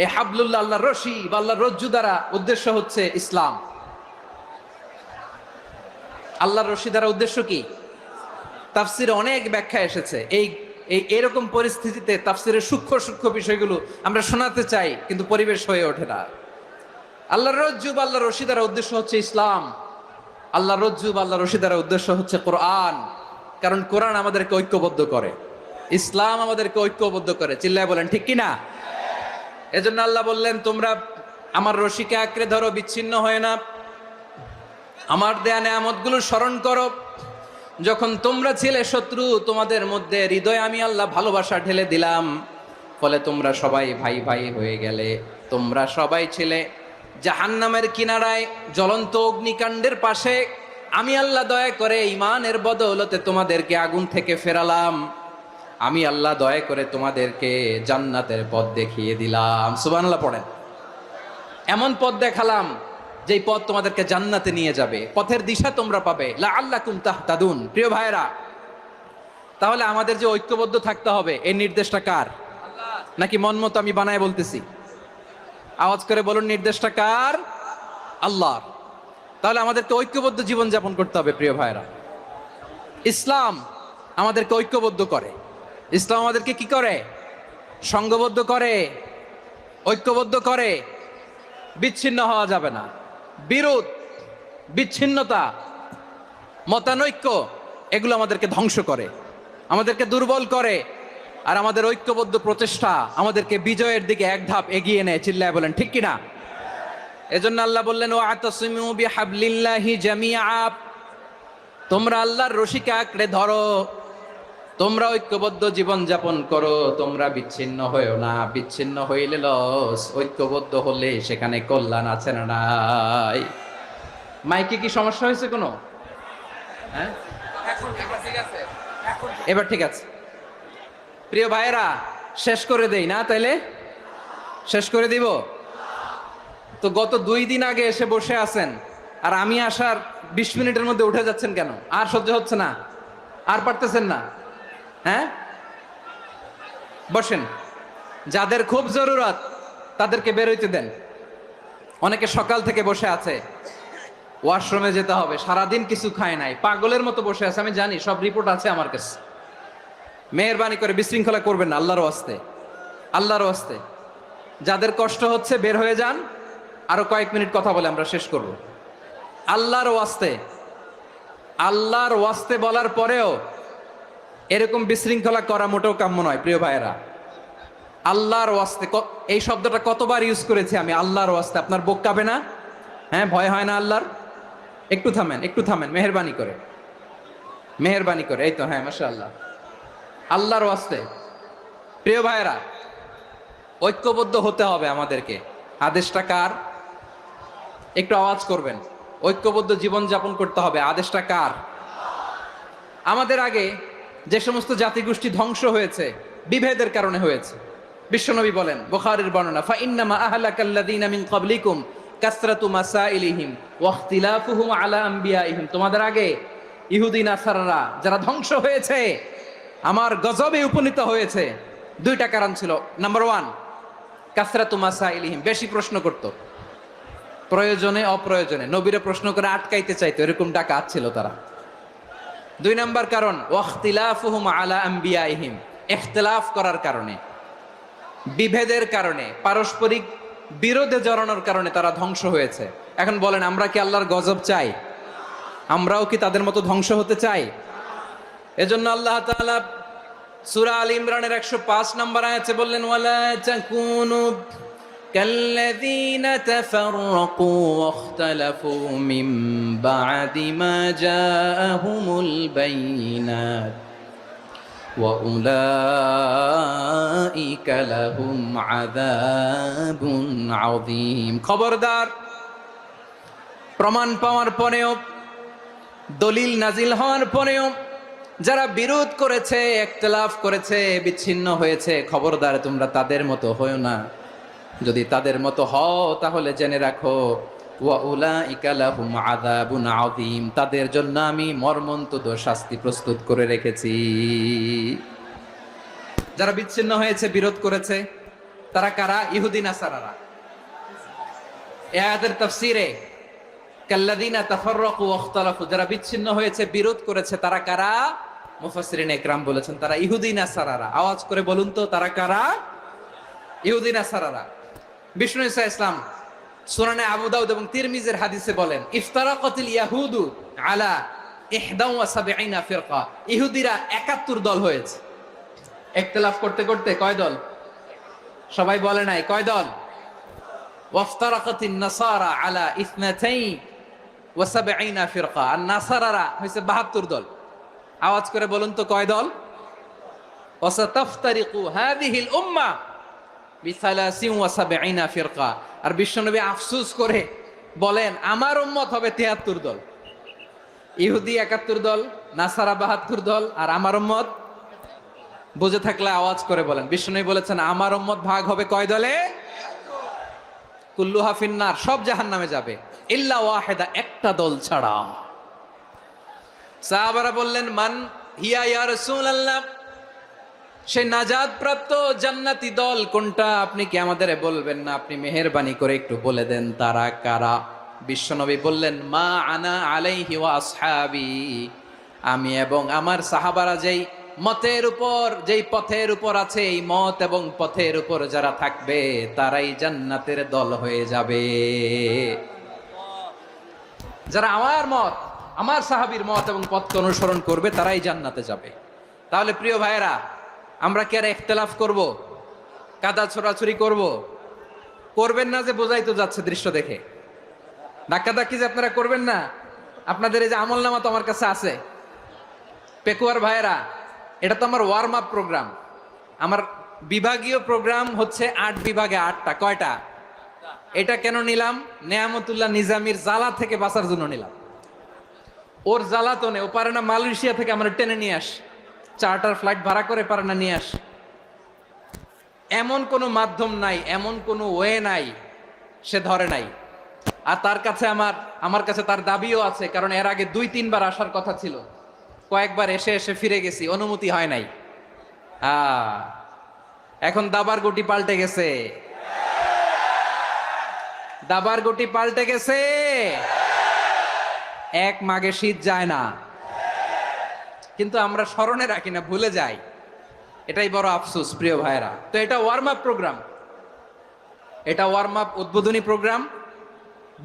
এই হাবলুল্লাহ আল্লাহর রশি বা আল্লাহর রজ্জু দ্বারা উদ্দেশ্য হচ্ছে ইসলাম। আল্লাহর রশি দ্বারা উদ্দেশ্য কি? তাফসিরে অনেক ব্যাখ্যা এসেছে। এরকম পরিস্থিতিতে তাফসিরের সূক্ষ্ম সূক্ষ্ম বিষয়গুলো আমরা শোনাতে চাই, কিন্তু পরিবেশ হয়ে ওঠে না। আল্লাহর রজ্জু বা আল্লাহর রশি দ্বারা উদ্দেশ্য হচ্ছে ইসলাম। আল্লাহর রজ্জু বা আল্লাহর রশি দ্বারা উদ্দেশ্য হচ্ছে কোরআন, কারণ কোরআন আমাদেরকে ঐক্যবদ্ধ করে, ইসলাম আমাদেরকে ঐক্যবদ্ধ করে। চিল্লায় বলেন ঠিক কিনা? এজন্য আল্লাহ বললেন, তোমরা আমার রশিকে আঁকড়ে ধরো, বিচ্ছিন্ন হয় না। আমার দেয়া নেয়ামতগুলো স্মরণ করো। যখন তোমরা ছিলে শত্রু, তোমাদের মধ্যে হৃদয়ে আমি আল্লাহ ভালোবাসা ঢেলে দিলাম, ফলে তোমরা সবাই ভাই ভাই হয়ে গেলে। তোমরা সবাই ছিলে জাহান্নামের কিনারায়, জ্বলন্ত অগ্নিকাণ্ডের পাশে। আমি আল্লাহ দয়া করে ঈমানের বদৌলতে তোমাদেরকে আগুন থেকে ফেরালাম। আমি আল্লাহ দয়া করে তোমাদেরকে জান্নাতের পথ দেখিয়ে দিলাম। সুবহানাল্লাহ পড়েন। এমন পথ দেখালাম যেই পথ তোমাদেরকে জান্নাতে নিয়ে যাবে, পথের দিশা তোমরা পাবে। লাআল্লাকুম তাহতাদুন। প্রিয় ভাইরা, তাহলে আমাদের যে ঐক্যবদ্ধ থাকতে হবে, এই নির্দেশটা কার? নাকি মন মতো আমি বানায় বলতেছি? আওয়াজ করে বলুন, নির্দেশটা কার? আল্লাহর। তাহলে আমাদেরকে ঐক্যবদ্ধ জীবন যাপন করতে হবে। প্রিয় ভাইরা, ইসলাম আমাদেরকে ঐক্যবদ্ধ করে। ইসলাম আমাদেরকে কি করে? সংঘবদ্ধ করে, ঐক্যবদ্ধ করে। বিচ্ছিন্ন হওয়া যাবে না। বিরোধ, বিচ্ছিন্নতা, মতানৈক্য, এগুলো আমাদেরকে ধ্বংস করে, আমাদেরকে দুর্বল করে। আর আমাদের ঐক্যবদ্ধ প্রচেষ্টা আমাদেরকে বিজয়ের দিকে এক ধাপ এগিয়ে নেয়। চিল্লায় বলেন ঠিক কিনা? এজন্য আল্লাহ বললেন, ওয়া'তাসিমু বিহাবলিল্লাহি জামিআ, তোমরা আল্লাহর রশিকে আঁকড়ে ধরো, তোমরা ঐক্যবদ্ধ জীবন যাপন করো, তোমরা বিচ্ছিন্ন হয়েও না। বিচ্ছিন্ন হইলে লস, ঐক্যবদ্ধ হলে সেখানে কল্যাণ আছে না নাই? মাইকে কি সমস্যা হয়েছে কোনো? হ্যাঁ, এবার ঠিক আছে। প্রিয় ভাইয়েরা, শেষ করে দেই না তাইলে? শেষ করে দিব তো? গত 2 দিন আগে এসে বসে আছেন, আর আমি আসার 20 মিনিটের মধ্যে উঠে যাচ্ছেন কেন? আর সহ্য হচ্ছে না? আর পারতেছেন না? হ্যাঁ, বসেন। যাদের খুব জরুরত তাদেরকে বের হইতে দেন। অনেকে সকাল থেকে বসে আছে, ওয়াশরুমে যেতে হবে, সারাদিন কিছু খায় নাই, পাগলের মতো বসে আছে। আমি জানি, সব রিপোর্ট আছে আমার কাছে। মেহেরবানি করে বিশৃঙ্খলা করবেন না, আল্লাহর ওয়াস্তে, আল্লাহর ওয়াস্তে। যাদের কষ্ট হচ্ছে বের হয়ে যান। আরো কয়েক মিনিট কথা বলে আমরা শেষ করব। আল্লাহর ওয়াস্তে, আল্লাহর ওয়াস্তে বলার পরেও এরকম বিশৃঙ্খলা করা মোটেও কাম্য নয় প্রিয় ভাইয়েরা। আল্লাহর ওয়াস্তে, এই শব্দটা কতবার ইউজ করেছি আমি, আল্লাহর ওয়াস্তে। আপনার বুক কাঁপে না? হ্যাঁ, ভয় হয় না আল্লাহর? একটু থামেন, একটু থামেন, মেহেরবানি করে, মেহেরবানি করে। এই তো, হ্যাঁ, মাশাআল্লাহ। আল্লাহর ওয়াস্তে প্রিয় ভাইয়েরা, ঐক্যবদ্ধ হতে হবে আমাদেরকে। আদেশটা কার? একটু আওয়াজ করবেন। ঐক্যবদ্ধ জীবন যাপন করতে হবে। আদেশটা কার? আমাদের আগে যে সমস্ত জাতিগোষ্ঠী ধ্বংস হয়েছে বিভেদের কারণে হয়েছে। বিশ্বনবী বলেন, বুখারীর বর্ণনা, ফা ইন্নামা আহলাকাল্লাযীনা মিন ক্বাবলিকুম কাসরাতু মাসাইলিহিম ওয়া ইখতিলাফুহুম আলা আম্বিয়াইহিম। তোমাদের আগে ইহুদি নাসারারা যারা ধ্বংস হয়েছে, আমার গজবে উপনীত হয়েছে, 2টা কারণ ছিল। নাম্বার 1, কাসরাতু মাসাইলিহিম, বেশি প্রশ্ন করত, প্রয়োজনে অপ্রয়োজনে নবীরে প্রশ্ন করে আটকাইতে চাইতো, এরকম ডাকাত ছিল তারা। 2 নাম্বার কারণ, ওয়াখতিলাফুহুম আলা আম্বিয়াইহিম, ইখতিলাফ করার কারণে, বিভেদের কারণে, পারস্পরিক বিরোধে জড়ানোর কারণে তারা ধ্বংস হয়েছে। এখন বলেন, আমরা কি আল্লাহর গজব চাই? আমরাও কি তাদের মতো ধ্বংস হতে চাই? এজন্য আল্লাহ তাআলা সূরা আল ইমরানের 105 নম্বর আয়াতে বললেন, ওয়ালা তাকুনু কাল্লাযীনা তাফাররাকু ওয়াখতালাফু মিন বা'দি মা জাআহুমুল বাইয়িনাত ওয়া উলাইকা লাহুম আযাবুন আযীম। খবরদার, প্রমাণ পাওয়ার পরেও, দলিল নাজিল হওয়ার পরেও যারা বিরোধ করেছে, ইখতিলাফ করেছে, বিচ্ছিন্ন হয়েছে, খবরদার তোমরা তাদের মতো হয়ো না। যদি তাদের মতো হও তাহলে জেনে রাখো, ওয়া উলাইকা লাহুম আযাবুন আযীম, তাদের জন্য আমি মর্মন্তুদ শাস্তি প্রস্তুত করে রেখেছি। যারা বিচ্ছিন্ন হয়েছে, বিরোধ করেছে, তারা কারা? ইহুদি নাসারারা। এই আয়াতের তাফসীরে কাল্লাযীনা তাফাররাকু ওয়াখতালাফু, যারা বিচ্ছিন্ন হয়েছে, বিরোধ করেছে, তারা কারা? মুফাসসিরিন ইকরাম বলেছেন তারা ইহুদি নাসারারা। আওয়াজ করে বলুন তো, তারা কারা? ইহুদি নাসারারা। বিষ্ণু ঈসা ইসলাম সুনানে আবু দাউদ এবং তিরমিজির হাদিসে বলেন, ইফতারাকাতিল ইয়াহুদু আলা 71 ফিরকা, ইহুদিরা 71 দল হয়েছে। ইখতিলাফ করতে করতে কয় দল? সবাই বলে নাই, কয় দল? ওয়াফতারাকাতিন নাসারা আলা 72 ফিরকা, আর নাসারারা হইছে 72 দল। আওয়াজ করে বলুন তো, কয় দল? ওয়াসাতাফতারিকু হাযিহিল উম্মাহ বি73 ফিরকা। আর বিশ্বনবী আফসোস করে বলেন, আমার উম্মত হবে 73 দল। ইহুদি 71 দল, নাসারা 72 দল, আর আমার উম্মত, বুঝে থাকলে আওয়াজ করে বলেন। বিশ্বনবী বলেছেন, আমার উম্মত ভাগ হবে কয় দলে? কুল্লুহা ফিন্নার, সব জাহান্নামে যাবে, ইল্লা ওয়াহিদা, একটা দল ছাড়া। সাহাবারা বললেন, মান হিয়া ইয়া রাসূলুল্লাহ, সেই নাজাত প্রাপ্ত জান্নাতি দল কোনটা? আপনি কি আমাদের বলবেন না? আপনি মেহেরবানি করে একটু বলে দেন তারা কারা। বিশ্বনবী বললেন, মা আনা আলাইহি ওয়া আসহাবি, আমি এবং আমার সাহাবারা যেই মতের উপর, যেই পথের উপর আছে, এই মত এবং পথের উপর যারা থাকবে তারাই জান্নাতের দল হয়ে যাবে। যারা আমার মত, আমার সাহাবীর মত এবং পথকে অনুসরণ করবে তারাই জান্নাতে যাবে। তাহলে প্রিয় ভাইয়েরা, আমরা কি আর ইখতিলাফ করব? কাদা ছোড়াছুরি করব? করবেন না যে বোঝাই তো যাচ্ছে দৃশ্য দেখে। ধাক্কাধাক্কি যে আপনারা করবেন না। আপনাদের এই যে আমলনামা তো আমার কাছে আছে। পেকুয়ার ভাইয়েরা, এটা তো আমার ওয়ার্ম আপ প্রোগ্রাম। আমার বিভাগীয় প্রোগ্রাম হচ্ছে 8 বিভাগে 8টা। কয়টা? এটা কেন নিলাম? নেয়ামতুল্লাহ নিজামীর জ্বালা থেকে বাঁচার জন্য নিলাম। ওর জ্বালাতনে ও পারে না মালয়েশিয়া থেকে আমরা টেনে নিয়ে আস, চার্টার ফ্লাইট ভাড়া করে পারে না নিয়ে আস, এমন কোনো মাধ্যম নাই, এমন কোনো ওয়ে নাই সে ধরে নাই। আর তার কাছে আমার কাছে তার দাবিও আছে, কারণ এর আগে 2-3 বার আসার কথা ছিল, কয়েকবার এসে এসে ফিরে গেছি, অনুমতি হয় নাই। এখন দাবার গুটি পাল্টে গেছে, দাবার গুটি পাল্টে গেছে। এক মাঘে শীত যায় না, কিন্তু আমরা স্মরণে রাখি না, ভুলে যাই। এটাই বড় আফসোস প্রিয় ভাইরা। তো এটা ওয়ার্ম আপ প্রোগ্রাম, এটা ওয়ার্ম আপ উদ্বোধনী প্রোগ্রাম,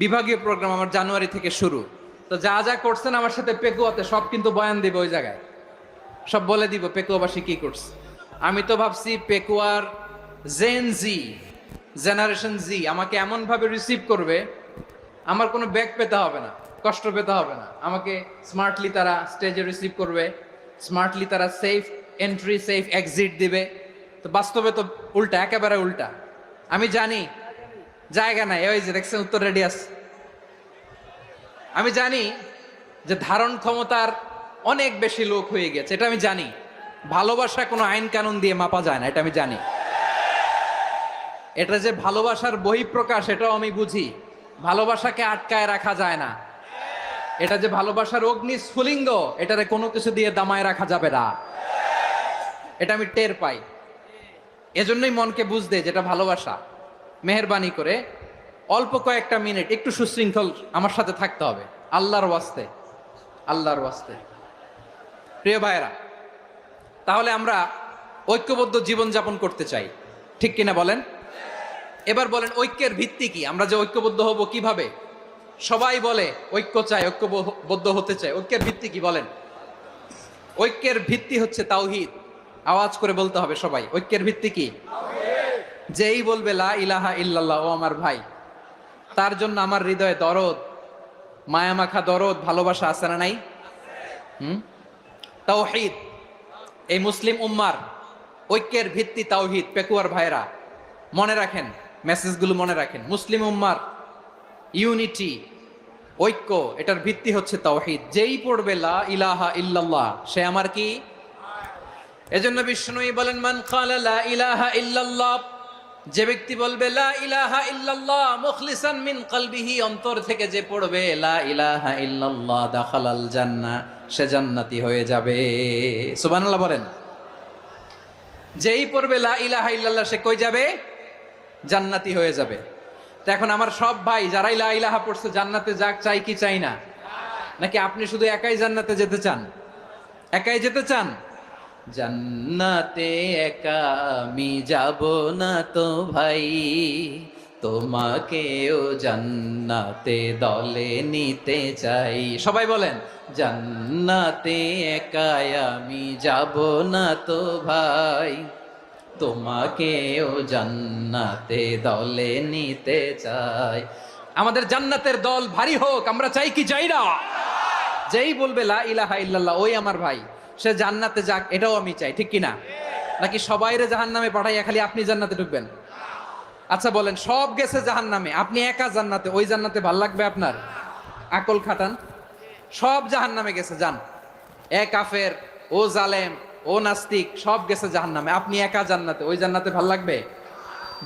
বিভাগীয় প্রোগ্রাম আমার জানুয়ারি থেকে শুরু। তো যা যা করছেন আমার সাথে পেকুয়াতে সব কিন্তু বয়ান দিব, ওই জায়গায় সব বলে দিব পেকুয়াবাসী কি করছে। আমি তো ভাবছি পেকুয়ার জেনারেশন জি আমাকে এমন ভাবে রিসিভ করবে, আমার কোনো ব্যাক পেতে হবে না, কষ্ট পেতে হবে না। আমাকে স্মার্টলি তারা স্টেজে রিসিভ করবে, স্মার্টলি তারা সেফ এন্ট্রি সেফ এক্সিট দিবে। তো বাস্তবে তো উল্টা, একেবারে উল্টা। আমি জানি জায়গা নাই, ওই যে দেখছেন উত্তর রেডি আছে। আমি জানি যে ধারণ ক্ষমতার অনেক বেশি লোক হয়ে গেছে, এটা আমি জানি। ভালোবাসা কোনো আইন কানুন দিয়ে মাপা যায় না, এটা আমি জানি। এটা যে ভালোবাসার বহিঃপ্রকাশ এটাও আমি বুঝি, ভালোবাসাকে আটকায় রাখা যায় না। এটা যে ভালোবাসার অগ্নি স্ফুলিঙ্গ, এটারে কোনো কিছু দিয়ে দামায় রাখা যাবে না, এটা আমি টের পাই। এজন্যই মনকে বুঝতে যেটা ভালোবাসা, মেহেরবানি করে অল্প কয়েকটা মিনিট একটু সুশৃঙ্খল আমার সাথে থাকতে হবে, আল্লাহর ওয়াস্তে, আল্লাহর ওয়াস্তে। প্রিয় ভাইরা, তাহলে আমরা ঐক্যবদ্ধ জীবনযাপন করতে চাই, ঠিক কিনা বলেন? এবার বলেন ঐক্যের ভিত্তি কি? আমরা যে ঐক্যবদ্ধ হব কিভাবে? সবাই বলে ঐক্য চাই, ঐক্যবদ্ধ হতে চাই, ঐক্যের ভিত্তি কি বলেন? ঐক্যের ভিত্তি হচ্ছে তাওহীদ। আওয়াজ করে বলতে হবে সবাই, ঐক্যের ভিত্তি কি? যেই বলবে লা ইলাহা ইল্লাল্লাহ, ও আমার ভাই, তার জন্য আমার হৃদয়ে দরদ, মায়ামাখা দরদ, ভালোবাসা আছে না নাই? তাওহীদ। এই মুসলিম উম্মার ঐক্যের ভিত্তি তাওহীদ। পেকুয়ার ভাইরা মনে রাখেন, মেসেজগুলো মনে রাখেন। মুসলিম উম্মার ইউনিটি, ঐক্য, এটার ভিত্তি হচ্ছে তাওহীদ। যেই পড়বে লা ইলাহা ইল্লাল্লাহ সে আমার কি? এজন্য বিষ্ণুই বলেন মান ক্বালা লা ইলাহা ইল্লাল্লাহ, যে ব্যক্তি বলবে লা ইলাহা ইল্লাল্লাহ মুখলিসান মিন কলবিহি, অন্তর থেকে যে পড়বে লা ইলাহা ইল্লাল্লাহ, দাখালাল জান্নাহ, সে জান্নাতি হয়ে যাবে। সুবহানাল্লাহ বলেন। যেই পড়বে লা ইলাহা ইল্লাল্লাহ সে কই যাবে? জান্নাতি হয়ে যাবে। তো এখন আমার সব ভাই যারাই লা ইলাহা পড়ছে জান্নাতে যাক, চাই কি চাই না? নাকি আপনি শুধু একাই জান্নাতে যেতে চান? একাই যেতে চান? জান্নাতে একা আমি যাব না তো ভাই, তোমাকেও জান্নাতে দলে নিতে চাই। সবাই বলেন জান্নাতে একা আমি যাব না তো ভাই, তোমাকেও জান্নাতে দলে নিতে চাই। আমাদের জান্নাতের দল ভারী হোক, আমরা চাই কি চাই না? যেই বলবে লা ইলাহা ইল্লাল্লাহ ওই আমার ভাই, সে জান্নাতে যাক, এটাও আমি চাই, ঠিক কিনা? নাকি সবাইরে জাহান্নামে পাঠাইয়া খালি আপনি জান্নাতে ঢুকবেন? আচ্ছা বলেন, সব গেছে জাহান্নামে, আপনি একা জান্নাতে, ওই জান্নাতে ভাল লাগবে আপনার? আকল খাটান। সব জাহান্নামে গেছে, যান। এ কাফের, ও জালেম, ও নাস্তিক, সব গেছে জাহান্নামে, আপনি একা জান্নাতে, ওই জান্নাতে ভাল লাগবে?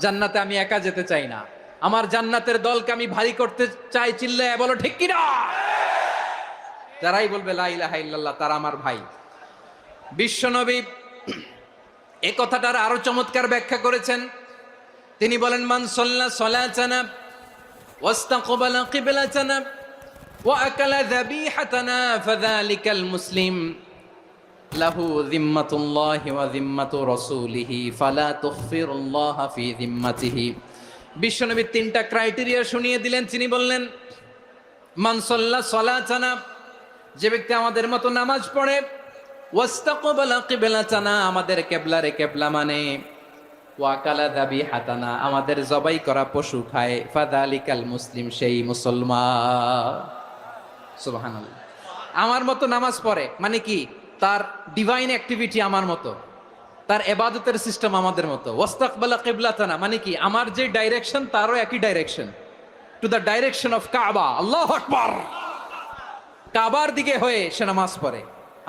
জান্নাতে আমি একা যেতে চাই না, আমার জান্নাতের দলকে আমি ভারী করতে চাই। চিল্লায় বলো ঠিক কিনা? যারাই বলবে লা ইলাহা ইল্লাল্লাহ তারা আমার ভাই। বিশ্বনবী এই কথাটার আরো চমৎকার ব্যাখ্যা করেছেন। তিনি বলেন মান সাল্লা সালাতানা ওয়াস্তাকবালা কিবলাতানা ওয়া আকালা যাবিহাতানা ফাযালিকাল মুসলিম লাহু যিম্মাতুল্লাহি ওয়া যিম্মাতু রাসূলিহি ফালা তুগফিরুল্লাহা ফি যিম্মাতিহি। বিশ্বনবী তিনটা ক্রাইটেরিয়া শুনিয়ে দিলেন। তিনি বললেন মান সাল্লা সালাতানা, যে ব্যক্তি আমাদের মতো নামাজ পড়ে, ওয়াস্তাকবালা কিবলাতানা, আমাদের কিবলারে কিবলা মানে, ওয়াকালা যাবিহাতানা, আমাদের জবাই করা পশু খায়, ফাযালিকাল মুসলিম, সেই মুসলমান। সুবহানাল্লাহ। আমার মতো নামাজ পড়ে মানে কি? তার ডিভাইন অ্যাক্টিভিটি আমার মতো, তার ইবাদতের সিস্টেম আমাদের মতো। ওয়াস্তাকবালা কিবলাতানা মানে কি? আমার যে ডাইরেকশন তারও একই direction, to the direction of কাবা। আল্লাহু আকবার। কাবার দিকে হয়ে সে নামাজ পড়ে।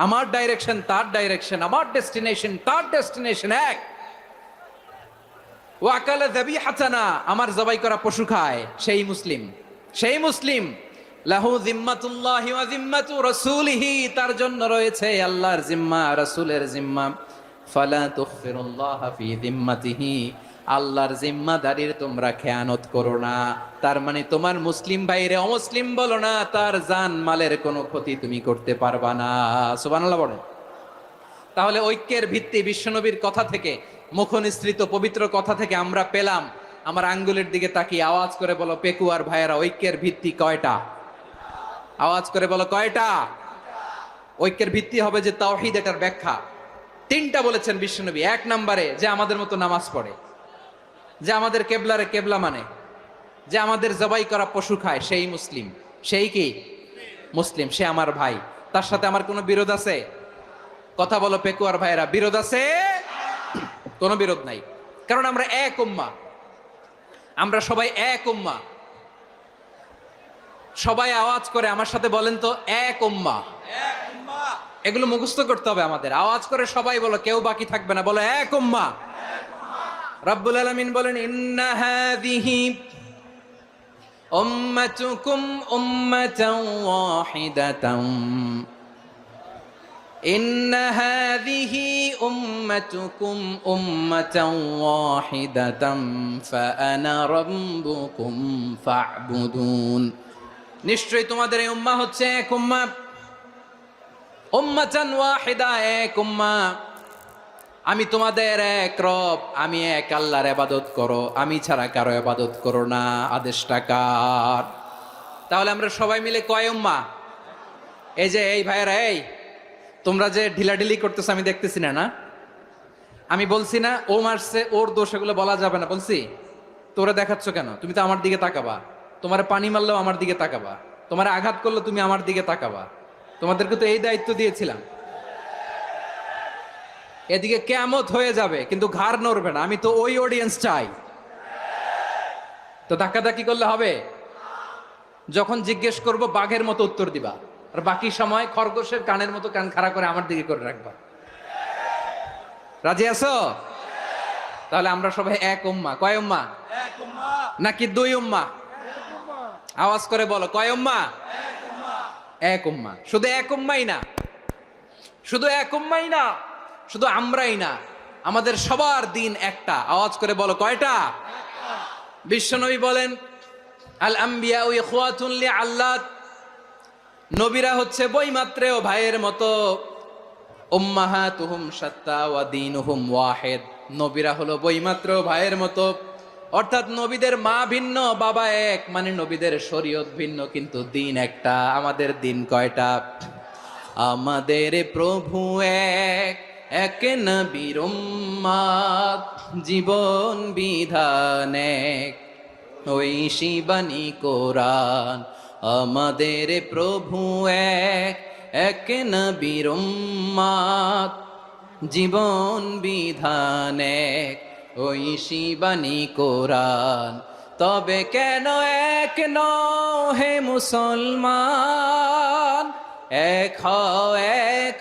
আমার ডাইরেকশন তার ডাইরেকশন, আমার ডেস্টিনেশন তার ডেস্টিনেশন এক। ওয়াকালা যাবিহাতানা, আমার জবাই করা পশু খায়, সেই মুসলিম, সেই মুসলিম। লাহু জিম্মাতুল্লাহি ওয়া জিম্মাতু রাসূলিহি, তার জন্য রয়েছে আল্লাহর জিম্মা, রাসূলের জিম্মা। ফালা তুখফিরুল্লাহা ফি জিম্মাতিহি, আল্লাহর জিম্মাদারির তোমরা খেয়ানত করো না। তার মানে তোমার মুসলিম ভাইরে অমুসলিম বলো না, তার জান মালের কোনো ক্ষতি তুমি করতে পারবা না। সুবহানাল্লাহ বলেন। তাহলে ঐক্যের ভিত্তি বিশ্বনবীর কথা থেকে, মুখনিসৃত পবিত্র কথা থেকে আমরা পেলাম। আমার আঙ্গুলের দিকে তাকিয়ে আওয়াজ করে বলো পেকুয়ার ভাইয়েরা, ঐক্যের ভিত্তি কয়টা? আওয়াজ করে বলো কয়টা? ঐক্যের ভিত্তি হবে যে তাওহীদ, এটার ব্যাখ্যা তিনটা বলেছেন বিশ্বনবী। এক নম্বরে যে আমাদের মতো নামাজ পড়ে, যে আমাদের কেবলারে কেবলা মানে, যে আমাদের জবাই করা পশু খায়, সেই মুসলিম। সেই কি মুসলিম? সে আমার ভাই, তার সাথে আমার কোনো বিরোধ আছে? কথা বলো পেকুয়ার ভাইরা, বিরোধ আছে? কোনো বিরোধ নাই, কারণ আমরা এক উম্মাহ, আমরা সবাই এক উম্মাহ। সবাই আওয়াজ করে আমার সাথে বলেন তো, এক উম্মাহ। এগুলো মুখস্থ করতে হবে আমাদের। আওয়াজ করে সবাই বলো, কেউ বাকি থাকবে না, বলো এক উম্মাহ। রব্বুল আলামিন বলেন, ইন্না হাযিহি উম্মাতুকুম উম্মাতান ওয়াহিদাতান, ইন্না হাযিহি উম্মাতুকুম উম্মাতান ওয়াহিদাতান ফাআনা রাব্বুকুম ফা'বুদুন। নিশ্চয়ই তোমাদের এই উম্মাহ হচ্ছে এক উম্মাহ, উম্মাতান ওয়াহিদা, এক উম্মাহ। আমি তোমাদের এক রব, আমি এক আল্লাহর ইবাদত করো, আমি ছাড়া কারো ইবাদত করো না। আদেশটা কার? তাহলে আমরা সবাই মিলে কয় উম্মাহ? এই যে এই ভাইয়েরা, এই তোমরা যে ঢিলাঢিলি করতেছো আমি দেখতেছি না, না? আমি বলছি না ও মারছে, ওর দোষ, এগুলো বলা যাবে না বলছি? তোরা দেখাচ্ছ কেন? তুমি তো আমার দিকে তাকাবা। তোমার পানি মারলেও আমার দিকে তাকাবা, তোমার আঘাত করলে তুমি আমার দিকে তাকাবা। তোমাদেরকে তো এই দায়িত্ব দিয়েছিলাম। এদিকে কিয়ামত হয়ে যাবে কিন্তু ঘাড় নড়বে না, আমি তো ওই অডিয়েন্স চাই। তো ধাক্কাধাক্কি করলে হবে? যখন জিজ্ঞেস করব বাঘের মতো উত্তর দিবা, আর বাকি সময় খরগোশের কানের মতো কান খাড়া করে আমার দিকে করে রাখবা। রাজি আছো? তাহলে আমরা সবাই এক উম্মাহ। কয় উম্মাহ? নাকি দুই উম্মাহ? আওয়াজ করে বলো, কয় উম্মাহ? এক উম্মাহ। শুধু এক উম্মাই না, শুধু এক উম্মাই না, শুধু আমরাই না, আমাদের সবার দিন একটা। আওয়াজ করে বলো কয়টা? বিশ্বনবী বলেন, আল আম্বিয়া ইখওয়াতুন লিআল্লাত, নবীরা হচ্ছে বৈমাত্রেয় ভাইয়ের মতো। উম্মাহাতুহুম শাত্তা ওয়া দীনুহুম ওয়াহিদ, নবীরা হলো বৈমাত্রেয় ভাইয়ের মতো। অর্থাৎ নবীদের মা ভিন্ন, বাবা এক, মানে নবীদের শরীয়ত ভিন্ন, কিন্তু দিন একটা। আমাদের দিন কয়টা? আমাদের প্রভু এক, এক নবীর উম্মাত, জীবন বিধান এক, ওই শিবানী কোরআন। আমাদের প্রভু এক, এক নবীর উম্মাত, জীবন বিধান এক, ওই শিবানী কোরআন। তবে কেন এক নও হে মুসলমান, এক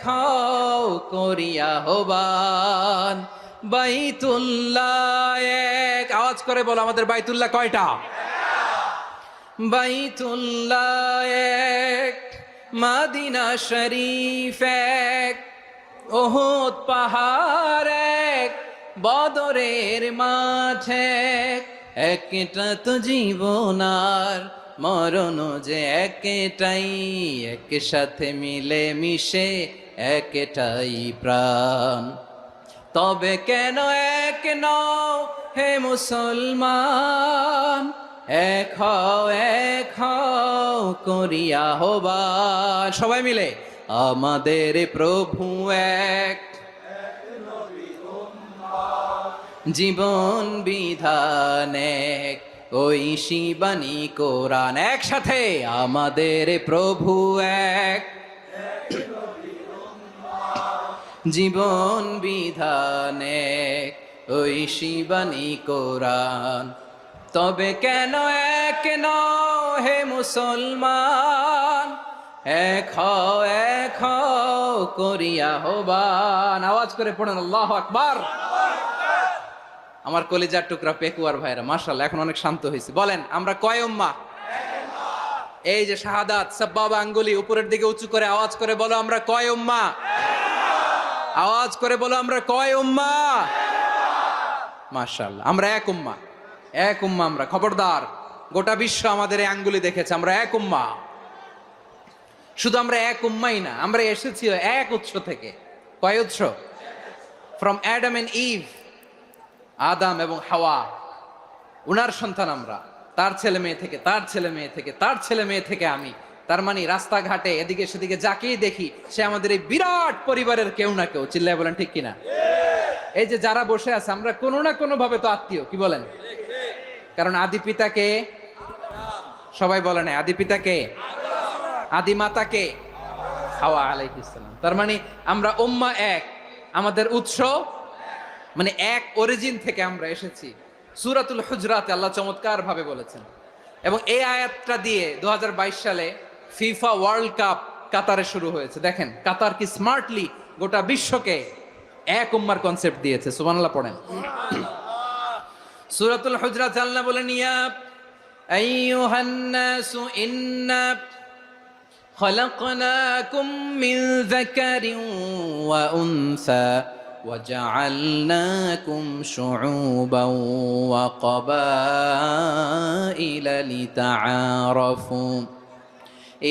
হও করিয়া হবান। বাইতুল্লাহ এক, আওয়াজ করে বলো আমাদের বাইতুল্লাহ কয়টা? বাইতুল্লাহ এক, মদিনা শরীফ এক, উহুদ পাহাড় এক, বদরের মাঠ এক। একটা তো জীবন আর মরণ যে একটাই, একসাথে মিলে মিশে একটাই প্রাণ। তবে কেন এক নও হে মুসলমান, এক হও করিয়া হবান। সবাই মিলে, আমাদের প্রভু এক, জীবন বিধান এক, ওই শিবানী কোরআন। একসাথে, আমাদের প্রভু এক, জীবন বিধান এক, ওই শিবানী কোরআন। তবে কেন এক নও হে মুসলমান, এক হও করিয়া হবান। আওয়াজ করে পড়েন আল্লাহু আকবার। আমার কলিজার টুকরা পেকুয়ার ভাইরা মাশাআল্লাহ এখন অনেক শান্ত হয়েছে। বলেন আমরা কয় উম্মাহ? এই যে শাহাদাত সাব্বাবা আঙ্গুলি উপরের দিকে উঁচু করে আওয়াজ করে বলো আমরা কয় উম্মাহ? আওয়াজ করে বলো আমরা কয় উম্মাহ? মাশাআল্লাহ আমরা এক উম্মাহ, এক উম্মাহ আমরা। খবরদার, গোটা বিশ্ব আমাদের এই আঙ্গুলি দেখেছে, আমরা এক উম্মাহ। শুধু আমরা এক উম্মাই না, আমরা এসেছি এক উৎস থেকে। কয় উৎস? ফ্রম অ্যাডাম এন্ড ইভ, আদম এবং হাওয়া, উনার সন্তান আমরা। তার ছেলে মেয়ে থেকে, তার ছেলে মেয়ে থেকে, তার ছেলে মেয়ে থেকে আমি। তার মানে রাস্তাঘাটে এদিকে সেদিকে যাকেই দেখি সে আমাদের এই বিরাট পরিবারের কেউ না কেউ। চিল্লায় বলেন ঠিক কিনা? এই যে যারা বসে আছে আমরা কোনো না কোনো ভাবে তো আত্মীয়, কি বলেন? কারণ আদি পিতাকে সবাই বলে না, আদি পিতাকে, আদি মাতাকে হাওয়া আলাইহিস সালাম। তার মানে আমরা উম্মাহ এক, আমাদের উৎস মানে এক অরিজিন থেকে আমরা এসেছি। সূরাতুল হুজরাতে আল্লাহ চমৎকার ভাবে বলেছেন। এবং এই আয়াতটা দিয়ে 2022 সালে ফিফা ওয়ার্ল্ড কাপ কাতারে শুরু হয়েছে। দেখেন কাতার কি স্মার্টলি গোটা বিশ্বকে এক উম্মার কনসেপ্ট দিয়েছে। সুবহানাল্লাহ পড়েন। সূরাতুল হুজরাত আল্লাহ বলেন ইয়া আইয়ুহান নাসু ইন্না খলাকনাকুম মিন যাকারিন ওয়া উনসা وجعلناكم شعوبا وقبائل لتعارفوا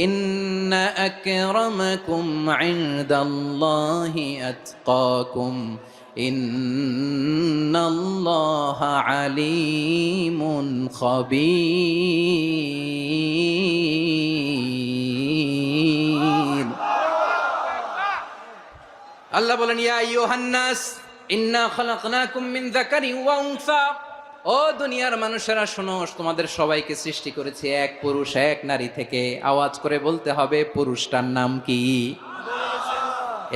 إن أكرمكم عند الله أتقاكم إن الله عليم خبير আল্লাহ বলেন ইয়া আইয়ুহান নাস ইন্না খালাকনাকুম মিন যাকারিন ওয়া উনসা। ও দুনিয়ার মানুষেরা শোনো, তোমাদের সবাইকে সৃষ্টি করেছি এক পুরুষ এক নারী থেকে। আওয়াজ করে বলতে হবে পুরুষটার নাম কি?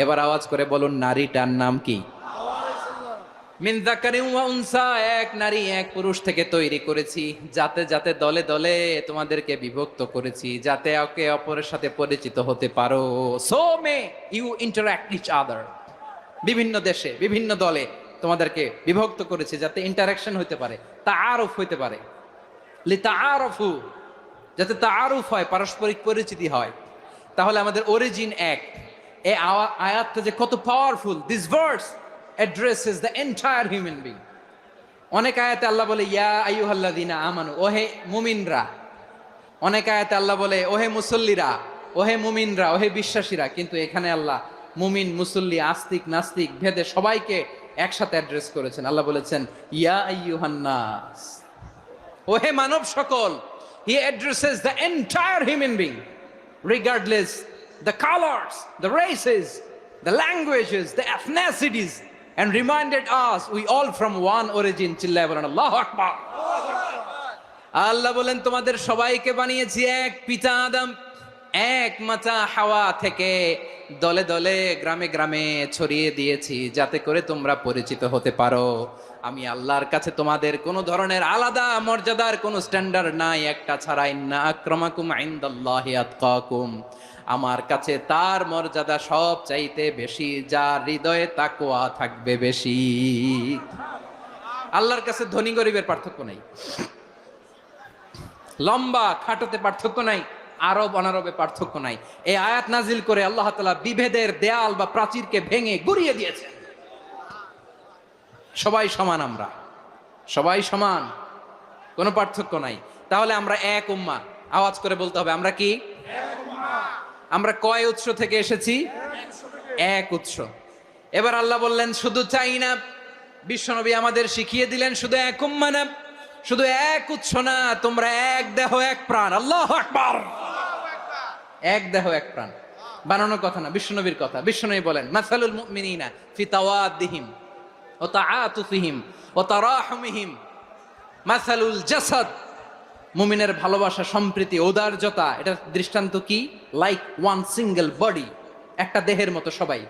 এবার আওয়াজ করে বলুন নারীটার নাম কি? মিন যাকারিন ওয়া উনসা, এক নারী এক পুরুষ থেকে তৈরি করেছি। যাতে যাতে দলে দলে তোমাদেরকে বিভক্ত করেছি, যাতে একে অপরের সাথে পরিচিত হতে পারো। So may you interact each other. বিভিন্ন দেশে বিভিন্ন দলে তোমাদেরকে বিভক্ত করেছি যাতে ইন্টারাকশন হতে পারে, তাআরুফ হতে পারে। লিতাআরফু, যাতে তাআরুফ হয়, পারস্পরিক পরিচিতি হয়। তাহলে আমাদের অরিজিন এক। এই আয়াতটা যে কত powerful! This verse addresses the entire human being. অনেক আয়াতে আল্লাহ বলে ইয়া আইয়ুহাল্লাযীনা আমানু, ওহে মুমিনরা। অনেক আয়াতে আল্লাহ বলে ওহে মুসল্লিরা, ওহে মুমিনরা, ওহে বিশ্বাসীরা। কিন্তু এখানে আল্লাহ মুমিন মুসল্লি আস্তিক নাস্তিক ভেদে সবাইকে একসাথে অ্যাড্রেস করেছেন। আল্লাহ বলেছেন ইয়া আইয়ুহান নাস, ওহে মানব সকল। He addresses the entire human being regardless the colors, the races, the languages, the ethnicities, and reminded us we all from one origin. চিল্লায় বলেন আল্লাহু আকবার। আল্লাহ বলেন তোমাদের সবাইকে বানিয়েছি এক পিতা আদম, এক মাতা হাওয়া থেকে। দলে দলে গ্রামে গ্রামে ছড়িয়ে দিয়েছি যাতে করে তোমরা পরিচিত হতে পারো। আমি আল্লাহর কাছে তোমাদের কোনো ধরনের আলাদা মর্যাদার কোনো স্ট্যান্ডার্ড নাই, একটা ছাড়া। ইন্না আক্রামাকুম ইনদাল্লাহি আতকাকুম, আমার কাছে তার মর্যাদা সব চাইতে বেশি যার হৃদয়ে তাকওয়া থাকবে বেশি। আল্লাহর কাছে ধনী গরিবের পার্থক্য নাই, লম্বা খাটোতে পার্থক্য নাই, আরব অনারবে পার্থক্য নাই। এই আয়াত নাজিল করে আল্লাহ তাআলা বিভেদের দেয়াল বা প্রাচীরকে ভেঙে গুড়িয়ে দিয়েছেন। সবাই সমান, আমরা সবাই সমান, কোনো পার্থক্য নাই। তাহলে আমরা এক উম্মাহ। আওয়াজ করে বলতে হবে আমরা কি? আমরা কয় উৎস থেকে এসেছি? এক উৎস। এবার আল্লাহ বললেন শুধু চাই না, বিশ্বনবী আমাদের শিখিয়ে দিলেন শুধু এক উম্মাহ না, শুধু এক উৎস না, তোমরা এক দেহ এক প্রাণ। আল্লাহু আকবার। এক দেহ এক প্রাণ বানানোর কথা না, বিশ্বনবীর কথা। বিশ্বনবী বলেন মাসালুল মুমিনিনা ফি তাওয়াদ্দিহিম ওয়া তাআতুফিহিম ওয়া তারাহুমিহিম মাসালুল জাসাদ। মুমিনের ভালোবাসা, সম্প্রীতি, ঔদার্যতা, এটা দৃষ্টান্ত কি? লাইক ওয়ান সিঙ্গেল বডি, একটা দেহের মতো সবাই।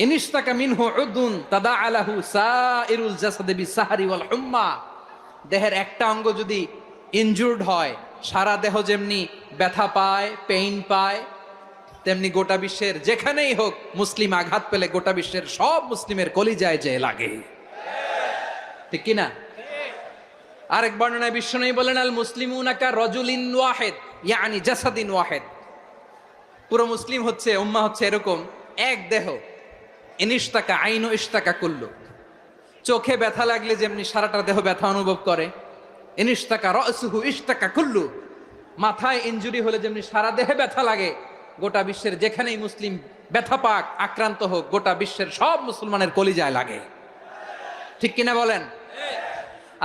ইনিশতাকা মিনহু উদুন তাদাআলাহু সাইরুল জাসাদি বিসাহরি ওয়াল হুম্মা। দেহের একটা অঙ্গ যদি ইনজুর্ড হয়, সারা দেহ যেমনি ব্যথা পায়, পেইন পায়, তেমনি গোটা বিশ্বের যেখানেই হোক মুসলিম আঘাত পেলে গোটা বিশ্বের সব মুসলিমের কলিজায় যে লাগে। ঠিক কিনা? আরেক বর্ণনায় বিশ্বনবী বলেন, আল মুসলিমুনা কা রাজুলিন ওয়াহিদ ইয়ানি জাসাদিন ওয়াহিদ। পুরো মুসলিম হচ্ছে, উম্মাহ হচ্ছে এরকম এক দেহ। ইনিশতাকা আইনু ইশতাকা কুল্লু। চোখে ব্যথা লাগলে যেমনি সারাটা দেহ ব্যথা অনুভব করে, ইনিশতাকা রাসুহু ইশতাকা কুল্লু। মাথায় ইনজুরি হলে যেমনি সারা দেহে ব্যথা লাগে, গোটা বিশ্বের যেখানেই মুসলিম ব্যথা পাক, আক্রান্ত হোক, গোটা বিশ্বের সব মুসলমানের কলিজায় লাগে। ঠিক কিনা বলেন?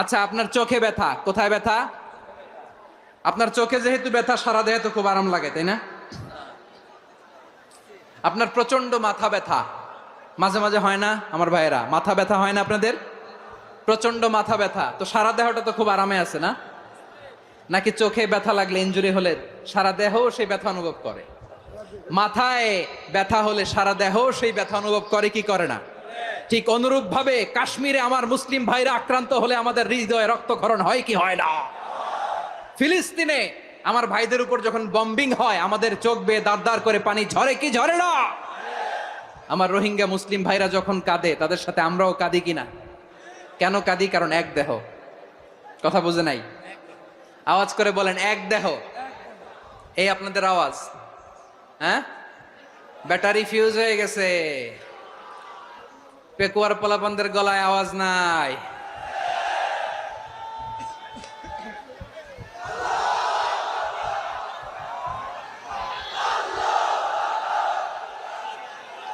আচ্ছা, আপনার চোখে ব্যথা, কোথায় ব্যথা? আপনার চোখে যেহেতু ব্যথা, সারা দেহে তো খুব আরাম লাগে, তাই না? আপনার প্রচন্ড মাথা ব্যথা মাঝে মাঝে হয় না আমার ভাইয়েরা? মাথা ব্যথা হয় না আপনাদের? প্রচন্ড মাথা ব্যথা, তো সারা দেহটা তো খুব আরামে আছে না? নাকি চোখে ব্যথা লাগলে, ইনজুরি হলে সারা দেহ সেই ব্যথা অনুভব করে? মাথায় ব্যথা হলে সারা দেহ সেই ব্যথা অনুভব করে কি করে না? ঠিক অনুরূপ ভাবে কাশ্মীরে আমার মুসলিম ভাইরা আক্রান্ত হলে আমাদের হৃদয়ে রক্তক্ষরণ হয় কি হয় না? ফিলিস্তিনে আমার ভাইদের উপর যখন বম্বিং হয়, আমাদের চোখ বেয়ে দাঁড় দাঁড় করে পানি ঝরে কি ঝরে না? আমার রোহিঙ্গা মুসলিম ভাইরা যখন কাঁদে, তাদের সাথে আমরাও কাঁদি কিনা? কেন কাঁদি? কারণ এক দেহ। কথা বুঝে নাই? আওয়াজ করে বলেন, এক দেহ। এই আপনাদের আওয়াজ, হ্যাঁ? ব্যাটারি ফিউজ হয়ে গেছে, পেকুয়ার পোলাপানদের গলায় আওয়াজ নাই।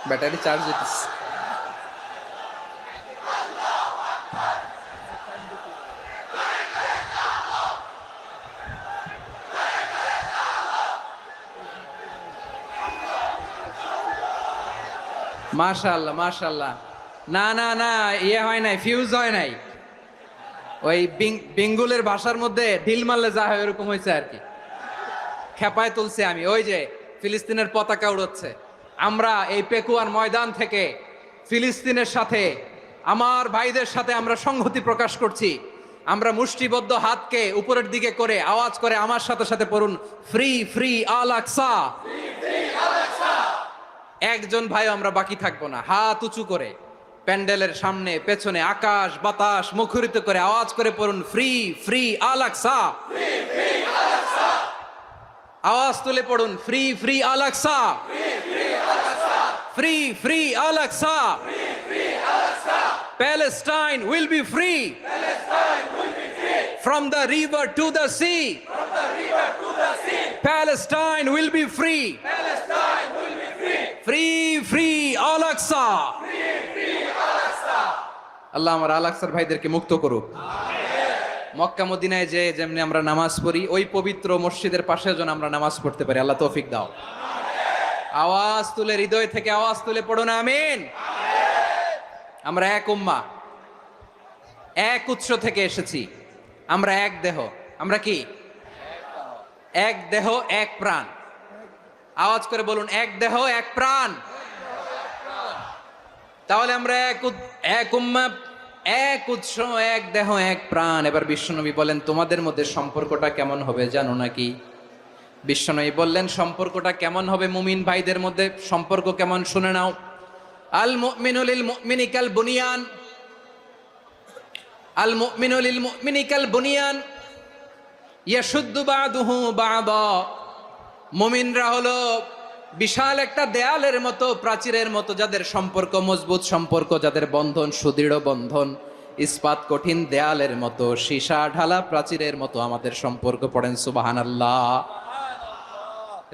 ব্যাটারি চার্জ হইতেছে। মাশাআল্লাহ মাশাআল্লাহ। না না না, ইয়ে হয় নাই, ফিউজ হয় নাই। ওই বেঙ্গুলের ভাষার মধ্যে ঢিল মারলে যা হয় ওরকম হয়েছে আর কি। খেপায় তুলছে আমি। ওই যে ফিলিস্তিনের পতাকা উড়োচ্ছে, আমরা এই পেকুয়ার ময়দান থেকে ফিলিস্তিনের সাথে, আমার ভাইদের সাথে আমরা সংহতি প্রকাশ করছি। আমরা মুষ্টিবদ্ধ হাতকে উপরের দিকে করে আওয়াজ করে আমার সাথে সাথে পড়ুন, ফ্রি ফ্রি আল আকসা। একজন ভাই আমরা বাকি থাকবো না। হাত উঁচু করে প্যান্ডেলের সামনে পেছনে আকাশ বাতাস মুখরিত করে আওয়াজ করে পড়ুন, ফ্রি ফ্রি আল আকসা। আওয়াজ তুলে পড়ুন, free free Al Aqsa, free free Al Aqsa. Palestine will be free from the river to the sea. Palestine will be free. Free free Al Aqsa. আল্লাহ আমার আল আকসার ভাইদেরকে মুক্ত করুক। মক্কা মদিনায় যে যেমনি আমরা নামাজ পড়ি, ওই পবিত্র মসজিদের পাশে যেন আমরা নামাজ পড়তে পারি। আল্লাহ তৌফিক দাও। আওয়াজ তুলে, হৃদয় থেকে আওয়াজ তুলে পড়ুন আমিন। আমরা এক উম্মাহ, এক উৎস থেকে এসেছি, আমরা এক দেহ। আমরা কি? এক দেহ এক প্রাণ। আওয়াজ করে বলুন, এক দেহ এক প্রাণ। তাহলে আমরা এক উম্মাহ, এক উৎস, এক দেহ এক প্রাণ। এবার বিশ্বনবী বলেন, তোমাদের মধ্যে সম্পর্কটা কেমন হবে জানো নাকি? বিশ্বনবী বললেন, সম্পর্কটা কেমন হবে মুমিন ভাইদের মধ্যে? সম্পর্ক কেমন শুনে নাও। আল মুমিনু লিল মুমিনি কাল বুনিয়ান, আল মুমিনু লিল মুমিনি কাল বুনিয়ান ইয়াশুদ্দু বাদুহু বাদা। মুমিনরা হলো বিশাল একটা দেয়ালের মতো, প্রাচীরের মতো, যাদের সম্পর্ক মজবুত সম্পর্ক, যাদের বন্ধন সুদৃঢ় বন্ধন, ইস্পাত কঠিন দেয়ালের মতো, সীসা ঢালা প্রাচীরের মতো আমাদের সম্পর্ক। পড়েন সুবহানাল্লাহ।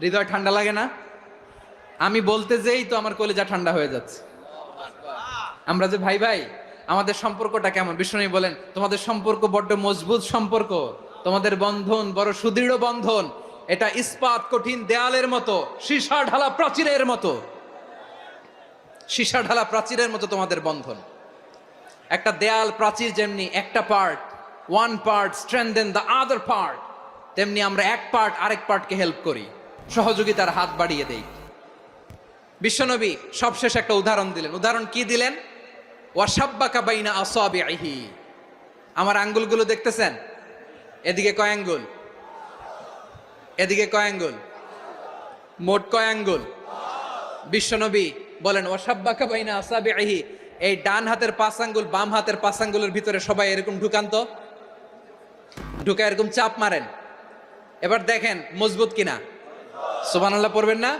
হৃদয় ঠান্ডা লাগে না? আমি বলতে যেই তো আমার কলিজা ঠান্ডা হয়ে যাচ্ছে। আমরা যে ভাই ভাই, আমাদের সম্পর্কটা কেমন? বিষ্ণু বলেন, তোমাদের সম্পর্ক বড্ড মজবুত সম্পর্ক, তোমাদের বন্ধন বড় সুদৃঢ় বন্ধন, এটা ইস্পাত কঠিন দেয়ালের মতো, সীসা ঢালা প্রাচীরের মতো, সীসা ঢালা প্রাচীরের মতো তোমাদের বন্ধন। একটা দেয়াল প্রাচীর যেমনি একটা part, one part strengthen the other part, তেমনি আমরা এক পার্ট আরেক পার্টকে হেল্প করি, সহযোগিতার হাত বাড়িয়ে দেই। বিশ্বনবী সবশেষ একটা উদাহরণ দিলেন। উদাহরণ কি দিলেন? ওয়াসাব্বাকা বাইনা আসাবিহি। আমার আঙ্গুলগুলো দেখতেছেন? এদিকে কয় আঙ্গুল? এদিকে কয় আঙ্গুল? মোট কয় আঙ্গুল? বিশ্বনবী বলেন, ওয়াসাব্বাকা বাইনা আসাবিহি, এই ডান হাতের 5 আঙ্গুল বাম হাতের 5 আঙ্গুলের ভিতরে সবাই এরকম ঢুকান তো, ঢুকা এরকম চাপ মারেন। এবার দেখেন মজবুত কিনা। সুবহানাল্লাহ পড়বেন না?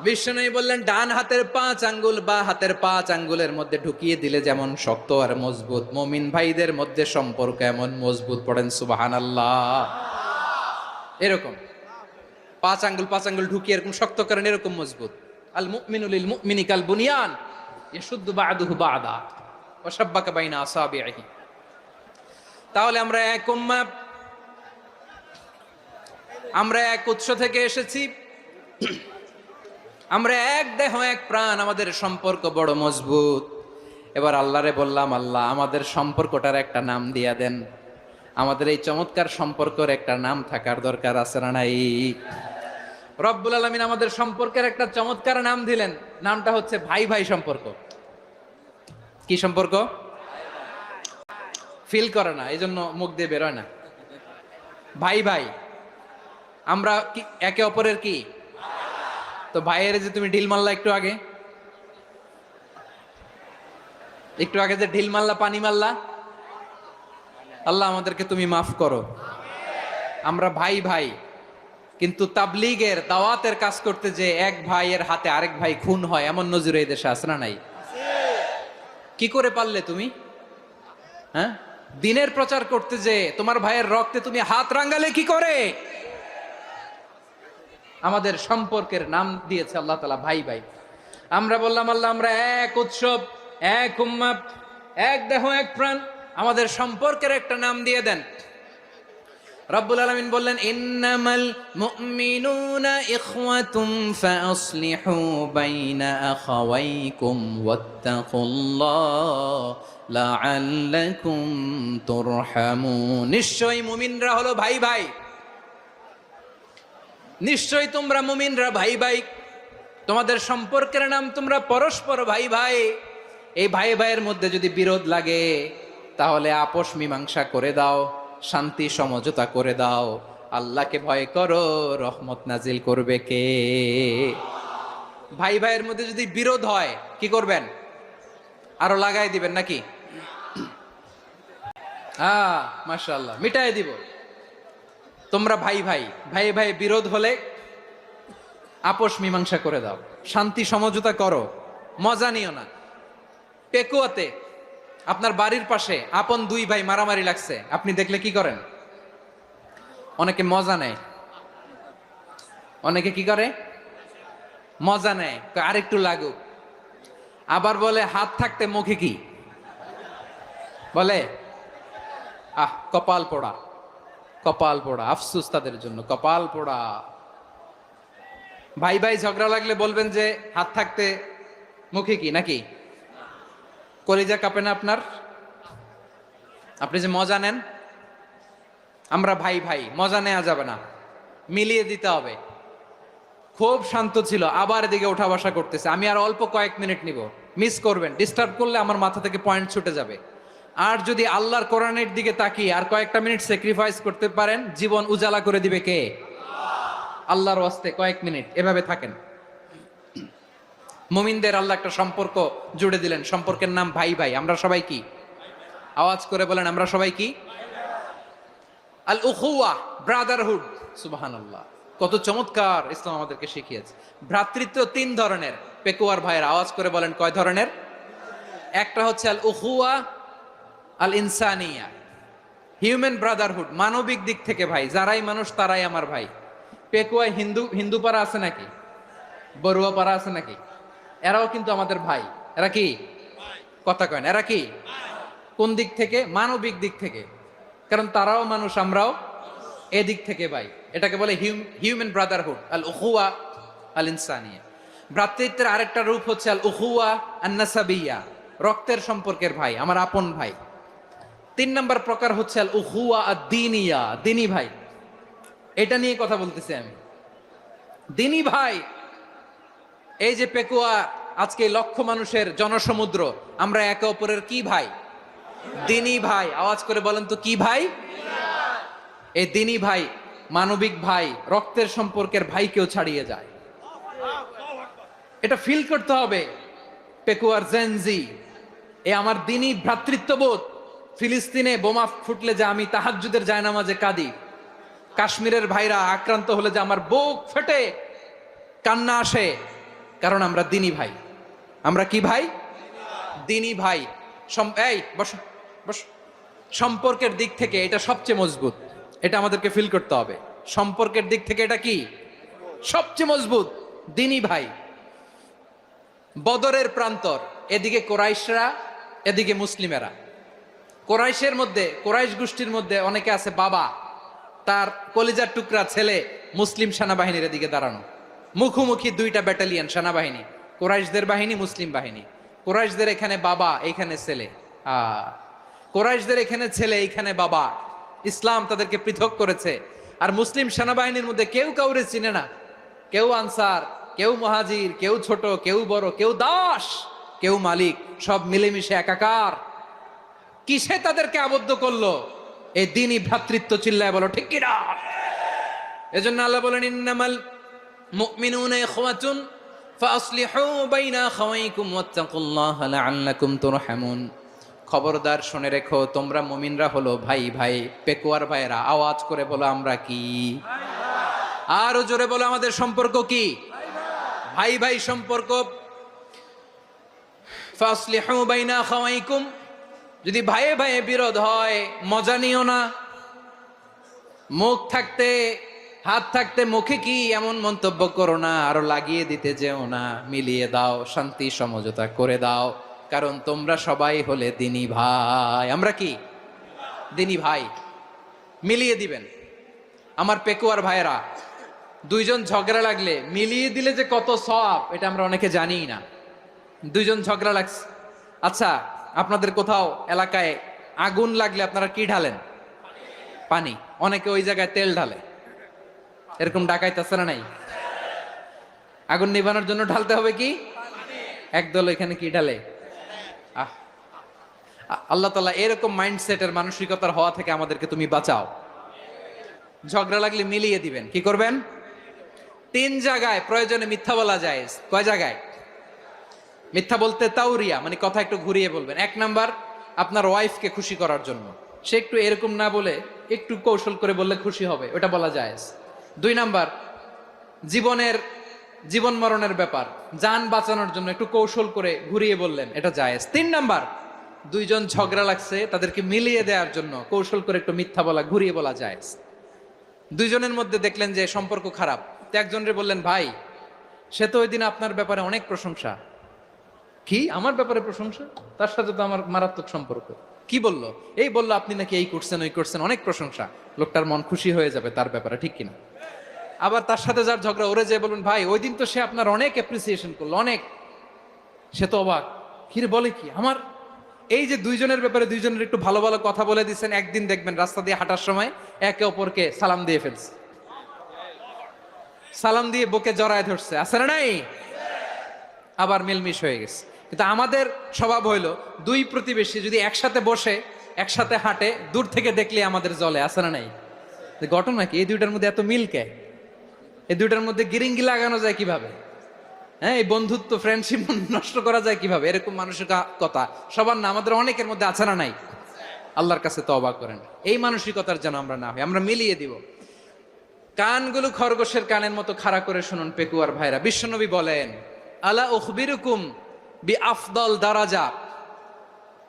বিশ্বনবী বললেন ডান হাতের 5 আঙ্গুল বা হাতের 5 আঙ্গুলের মধ্যে ঢুকিয়ে দিলে যেমন শক্ত আর মজবুত, মুমিন ভাইদের মধ্যে সম্পর্ক এমন মজবুত। পড়েন সুবহানাল্লাহ। এরকম 5 আঙ্গুল ঢুকিয়ে এরকম শক্ত করেন, এরকম মজবুত। আল মুমিনু লিল মুমিনি কাল বুনিয়ান ইয়াশুদ্দু বা'দুহু বা'দা ওয়া শাব্বাকা বাইনা আসাবিহি। তাহলে আমরা এক উম্মাহ, আমরা এক উৎস থেকে এসেছি, আমরা এক দেহ এক প্রাণ, আমাদের সম্পর্ক বড় মজবুত। এবার আল্লাহরে বললাম, আল্লাহ আমাদের সম্পর্কটার একটা নাম দিয়া দেন। আমাদের এই চমৎকার সম্পর্কের একটা নাম থাকার দরকার আছে না নাই? রব্বুল আলামিন আমাদের সম্পর্কের একটা চমৎকার নাম দিলেন, নামটা হচ্ছে ভাই ভাই সম্পর্ক। কি সম্পর্ক? ফিল করে না, এই জন্য মুখ দিয়ে বেরোয় না। ভাই ভাই, আমরা কি একে অপরের কি? তো ভাইয়ের যে তুমি ঢিল মারলা একটু আগে, যে ঢিল মারলা, পানি মারলা, আল্লাহ আমাদেরকে তুমি মাফ করো। আমরা ভাই ভাই, কিন্তু তাবলীগের দাওয়াতের কাজ করতে যে এক ভাইয়ের হাতে আরেক ভাই খুন হয়, এমন নজির এই দেশে আছে না নাই? কি করে পারলে তুমি? হ্যাঁ, দিনের প্রচার করতে যে তোমার ভাইয়ের রক্তে তুমি হাত রাঙ্গালে কি করে? আমাদের সম্পর্কের নাম দিয়েছে আল্লাহ তাআলা ভাই ভাই। আমরা বললাম, আল্লাহ আমরা এক উৎসব, এক উম্মাহ, এক দেহ এক প্রাণ, আমাদের সম্পর্কের একটা নাম দিয়ে দেন। রব্বুল আলামিন বললেন, ইন্নামাল মুমিনুনা ইখওয়াতুম ফাসলিহু বাইনা আখাওয়াইকুম ওয়াত্তাকুল্লাহ লাআল্লাকুম তুরহামুন। নিশ্চয়ই মুমিনরা হলো ভাই ভাই, নিশ্চয়ই তোমরা মুমিনরা ভাই ভাই, তোমাদের সম্পর্কের নাম তোমরা পরস্পর ভাই ভাই। এই ভাই ভাইয়ের মধ্যে যদি বিরোধ লাগে তাহলে আপোষ মীমাংসা করে দাও, শান্তি সমঝোতা করে দাও। আল্লাহকে ভয় করো, রহমত নাজিল করবে কে? ভাই ভাইয়ের মধ্যে যদি বিরোধ হয় কি করবেন? আরো লাগাই দিবেন নাকি? মাশাআল্লাহ, মিটাই দিব। তোমরা ভাই ভাই, ভাই ভাই বিরোধ হলে আপোষ মীমাংসা করে দাও, শান্তি সমঝোতা করো, মজা নিও না। পেকুয়াতে আপনার বাড়ির পাশে আপন দুই ভাই মারামারি লাগছে, আপনি দেখলে কি করেন? অনেকে মজা নেয়। অনেকে কি করে? মজা নেয়, আরেকটু লাগুক। আবার বলে হাত থাকতে মুখে কি বলে? কপাল পোড়া, কপাল পোড়া। আফসোস তাদের জন্য, কপাল পোড়া। ভাই ভাই ঝগড়া লাগলে বলবেন যে হাত থাকতে মুখে কি, নাকি? কলিজা কাঁপে না আপনার? আপনি যে মজা নেন। আমরা ভাই ভাই, মজা নেওয়া যাবে না, মিলিয়ে দিতে হবে। খুব শান্ত ছিল, আবার এদিকে ওঠা বসা করতেছে। আমি আর অল্প কয়েক মিনিট নিব, মিস করবেন। ডিস্টার্ব করলে আমার মাথা থেকে পয়েন্ট ছুটে যাবে। আর যদি আল্লাহর কোরআনের দিকে তাকিয়ে আর কয়েকটা মিনিট স্যাক্রিফাইস করতে পারেন, জীবন উজালা করে দিবে কে? আল্লাহর ওয়াস্তে কয়েক মিনিট এভাবে থাকেন। মুমিনদের আল্লাহ একটা সম্পর্ক জুড়ে দিলেন, সম্পর্কের নাম ভাই ভাই। আমরা সবাই কি? আওয়াজ করে বলেন, আমরা সবাই কি? আল উখুয়া, ব্রাদারহুড। সুবহানাল্লাহ, কত চমৎকার ইসলাম আমাদেরকে শিখিয়েছে। ভ্রাতৃত্ব 3 ধরনের। পেকুয়ার ভাইয়ের আওয়াজ করে বলেন, কয় ধরনের? একটা হচ্ছে আল উখুয়া আল ইনসানিয়া, হিউম্যান ব্রাদারহুড, মানবিক দিক থেকে ভাই, যারাই মানুষ তারাই আমার ভাই। পেকুয়ায় হিন্দু পাড়া আছে নাকি? বড়ুয়া পাড়া আছে নাকি? এরাও কিন্তু আমাদের ভাই। এরা কি? কথা কয় না, এরা কি? কোন দিক থেকে? মানবিক দিক থেকে। কারণ তারাও মানুষ, আমরাও এদিক থেকে ভাই। এটাকে বলে হিউম্যান ব্রাদারহুড, আল উখুয়া আল ইনসানিয়া। ভ্রাতৃত্বের আরেকটা রূপ হচ্ছে আল উখুয়া আন নাসাবিয়া, রক্তের সম্পর্কের ভাই, আমার আপন ভাই। 3 নম্বর প্রকার হচ্ছে আল উখুয়া আদ-দীনিয়া, দিনী ভাই। এটা নিয়ে কথা বলতেছি আমি। দিনী ভাই, এই যে পেকুয়া আজকে লক্ষ মানুষের জনসমুদ্র, আমরা একে অপরের কি ভাই? দিনী ভাই। আওয়াজ করে বলেন তো, কি ভাই? এই দিনী ভাই, মানবিক ভাই, রক্তের সম্পর্কের ভাইকেও ছাড়িয়ে যায়। এটা ফিল করতে হবে। পেকুয়ার জেনজি এ আমার দিনই ভ্রাতৃত্ববোধ। ফিলিস্তিনে বোমা ফুটলে যে আমি তাহাজ্জুদের জায়নামাজে কাঁদি, কাশ্মীরের ভাইরা আক্রান্ত হলে যে আমার বুক ফেটে কান্না আসে, কারণ আমরা দিনী ভাই। আমরা কি ভাই? দিনী ভাই। এই বসো বসো। সম্পর্কের দিক থেকে এটা সবচেয়ে মজবুত, এটা আমাদেরকে ফিল করতে হবে। সম্পর্কের দিক থেকে এটা কি সবচেয়ে মজবুত? দিনী ভাই। বদরের প্রান্তর, এদিকে কোরাইশরা, এদিকে মুসলিমেরা। কোরাইশের মধ্যে, কোরাইশ গোষ্ঠীর মধ্যে অনেকে আছে বাবা, তার কলিজার টুকরা ছেলে মুসলিম সেনাবাহিনীর এদিকে দাঁড়ানো, মুখোমুখি দুইটা ব্যাটালিয়ন সেনাবাহিনী, কোরাইশদের বাহিনী, মুসলিম বাহিনী। কোরাইশদের এখানে বাবা, এইখানে ছেলে। কোরাইশদের এখানে ছেলে, এইখানে বাবা। ইসলাম তাদেরকে পৃথক করেছে। আর মুসলিম সেনাবাহিনীর মধ্যে কেউ কাউরে চিনে না, কেউ আনসার, কেউ মুহাজির, কেউ ছোট, কেউ বড়, কেউ দাস, কেউ মালিক, সব মিলেমিশে একাকার। কিসে তাদেরকে আবদ্ধ করলো? এই দিনই ভ্রাতৃত্ব। চিল্লায় বলো ঠিক কিনা? এজন্য আল্লাহ বলেন, ইন্নামাল মুমিনুনা ইখওয়াতুন ফাসলিহু বাইনা আখাওয়াইকুম ওয়াত্তাকুল্লাহা লাআল্লাকুম তুরহামুন। খবরদার শুনে রেখো, তোমরা মুমিনরা হলো ভাই ভাই। পেকুয়ার ভাইরা আওয়াজ করে বলো আমরা কি? আরো জোরে বলো আমাদের সম্পর্ক কি? ভাই ভাই সম্পর্ক। ফাসলিহু বাইনা আখাওয়াইকুম। যদি ভাইয়ে ভাইয়ে বিরোধ হয় মজা নিও না। মুখ থাকতে, হাত থাকতে মুখে কি এমন মন্তব্য করো না, আরো লাগিয়ে দিতে যেও না। মিলিয়ে দাও, শান্তি সমঝোতা করে দাও, কারণ তোমরা সবাই হলে দিনী ভাই। আমরা কি? দিনী ভাই। মিলিয়ে দিবেন। আমার পেকুয়ার ভাইয়েরা, দুইজন ঝগড়া লাগলে মিলিয়ে দিলে যে কত সওয়াব, এটা আমরা অনেকে জানি না। দুইজন ঝগড়া লাগছে, আচ্ছা আপনাদের কোথাও এলাকায় আগুন লাগলে আপনারা কি ঢালেন? পানি। অনেকে ওই জায়গায় তেল ঢালে। এরকম ডাকাইতে আছে না নাই? আগুন নিভানোর জন্য ঢালতে হবে কি? একদল এখানে কি ঢালে? আল্লাহ তাআলা এরকম মাইন্ডসেটের মানসিকতার হওয়া থেকে আমাদেরকে তুমি বাঁচাও। ঝগড়া লাগলে মিলিয়ে দিবেন। কি করবেন? 3 জায়গায় প্রয়োজনে মিথ্যা বলা যায়। কয় জায়গায় মিথ্যা বলতে? তাওরিয়া, মানে কথা একটু ঘুরিয়ে বলবেন। 1 নাম্বার, আপনার ওয়াইফকে খুশি করার জন্য, সে একটু এরকম না বলে একটু কৌশল করে বললে খুশি হবে, ওটা বলা যায়। 2 নাম্বার, জীবন মরণের ব্যাপার, জান বাঁচানোর জন্য একটু কৌশল করে ঘুরিয়ে বললেন, এটা জায়েজ। 3 নাম্বার, দুইজন ঝগড়া লাগছে তাদেরকে মিলিয়ে দেওয়ার জন্য কৌশল করে একটু মিথ্যা বলা, ঘুরিয়ে বলা জায়েজ। দুইজনের মধ্যে দেখলেন যে সম্পর্ক খারাপ, তো একজনরে বললেন, ভাই সে তো ওই দিন আপনার ব্যাপারে অনেক প্রশংসা। কি আমার ব্যাপারে প্রশংসা? তার সাথে তো আমার মারাত্মক সম্পর্ক। কি বললো? এই বললো আপনি নাকি এই করছেন ওই করছেন, অনেক প্রশংসা। লোকটার মন খুশি হয়ে যাবে তার ব্যাপারে, ঠিক কিনা? আবার তার সাথে যার ঝগড়া, ওরে যে বলুন, ভাই ওই দিন তো সে আপনার অনেক অ্যাপ্রিসিয়েশন করলো, অনেক। সে তো অবাক, কিরে বলে কি? আমার এই যে দুইজনের ব্যাপারে দুইজনের একটু ভালো ভালো কথা বলে দিচ্ছেন, একদিন দেখবেন রাস্তা দিয়ে হাঁটার সময় একে অপরকে সালাম দিয়ে ফেলছে, সালাম দিয়ে বুকে জড়ায় ধরছে, আছে না নাই? আবার মিলমিশ হয়ে গেছে। কিন্তু আমাদের স্বভাব হইলো, দুই প্রতিবেশী যদি একসাথে বসে একসাথে হাঁটে, দূর থেকে দেখলে আমাদের জলে, আছে না নাই? ঘটনা কি? এই দুইটার মধ্যে এত মিল কে? এই দুইটার মধ্যে গিরিঙ্গি লাগানো যায় কিভাবে? হ্যাঁ, এই বন্ধুত্ব, ফ্রেন্ডশিপ নষ্ট করা যায় কিভাবে? এরকম মানুষের কথা সবার না, আমাদের অনেকের মধ্যে আছে না নাই? আল্লাহর কাছে তওবা করেন, এই মানসিকতার যেন আমরা না হই, আমরা মিলিয়ে দিব। কানগুলো খরগোশের কানের মতো খাড়া করে শুনুন পেকুয়ার ভাইরা। বিশ্বনবী বলেন, আলা উখবিরুকুম বি আফদল দারাজা,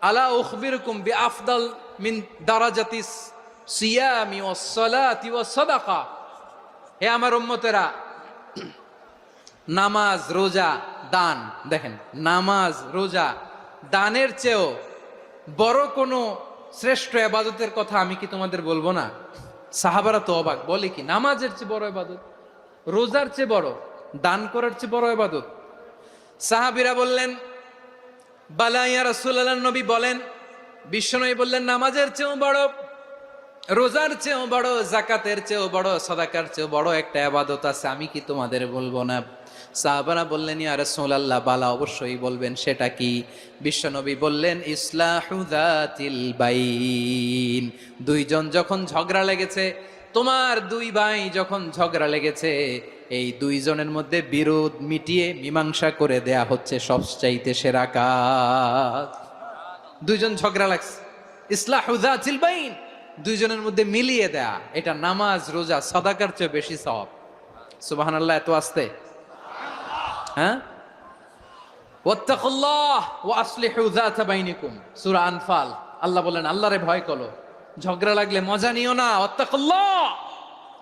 আলা উখবিরুকুম বি আফদল মিন দারাজাতিস সিয়ামি ওয়াস সালাতি ওয়াস সাদাকা। হে আমার উম্মতেরা, নামাজ, রোজা, দান, দেখেন নামাজ, রোজা, দানের চেয়েও বড় কোনো শ্রেষ্ঠ ইবাদতের কথা আমি কি তোমাদের বলবো না? সাহাবারা তো অবাক, বলে কি নামাজের চেয়ে বড় ইবাদত, রোজার চেয়ে বড়, দান করার চেয়ে বড় ইবাদত? সাহাবীরা বললেন, বালা ইয়া রাসূলুল্লাহ। নবী বলেন, বিশ্বনবী বললেন, নামাজের চেয়েও বড়, রোজার চেয়েও বড়, যাকাতের চেয়েও বড়, সাদাকার চেয়েও বড় একটা ইবাদত আছে, আমি কি তোমাদের বলবো না? সাহাবারা বললেন, ইয়া রাসূলুল্লাহ, বালা, অবশ্যই বলবেন, সেটা কি? বিশ্বনবী বললেন, ইসলাহু যাতিল বাইন। দুইজন যখন ঝগড়া লেগেছে, তোমার দুই ভাই যখন ঝগড়া লেগেছে, এই দুইজনের মধ্যে বিরোধ মিটিয়ে মীমাংসা করে দেয়া হচ্ছে সবচাইতে সেরা কাজ। দুইজন ঝগড়া লাগছে, ইসলাহু যাতিল বাইন, দুইজনের মধ্যে মিলিয়ে দেয়া, এটা নামাজ রোজা সাদাকার চেয়ে বেশি সওয়াব। সুবহানাল্লাহ, এত আসতে, হ্যাঁ। ওয়াত্তাকুল্লাহ ওয়া আসলিহু যাতা বাইনিকুম, সূরা আনফাল। আল্লাহ বলেন আল্লাহরে ভয় করো, ঝগড়া লাগলে মজা নিও না, ওয়াত্তাকুল্লাহ,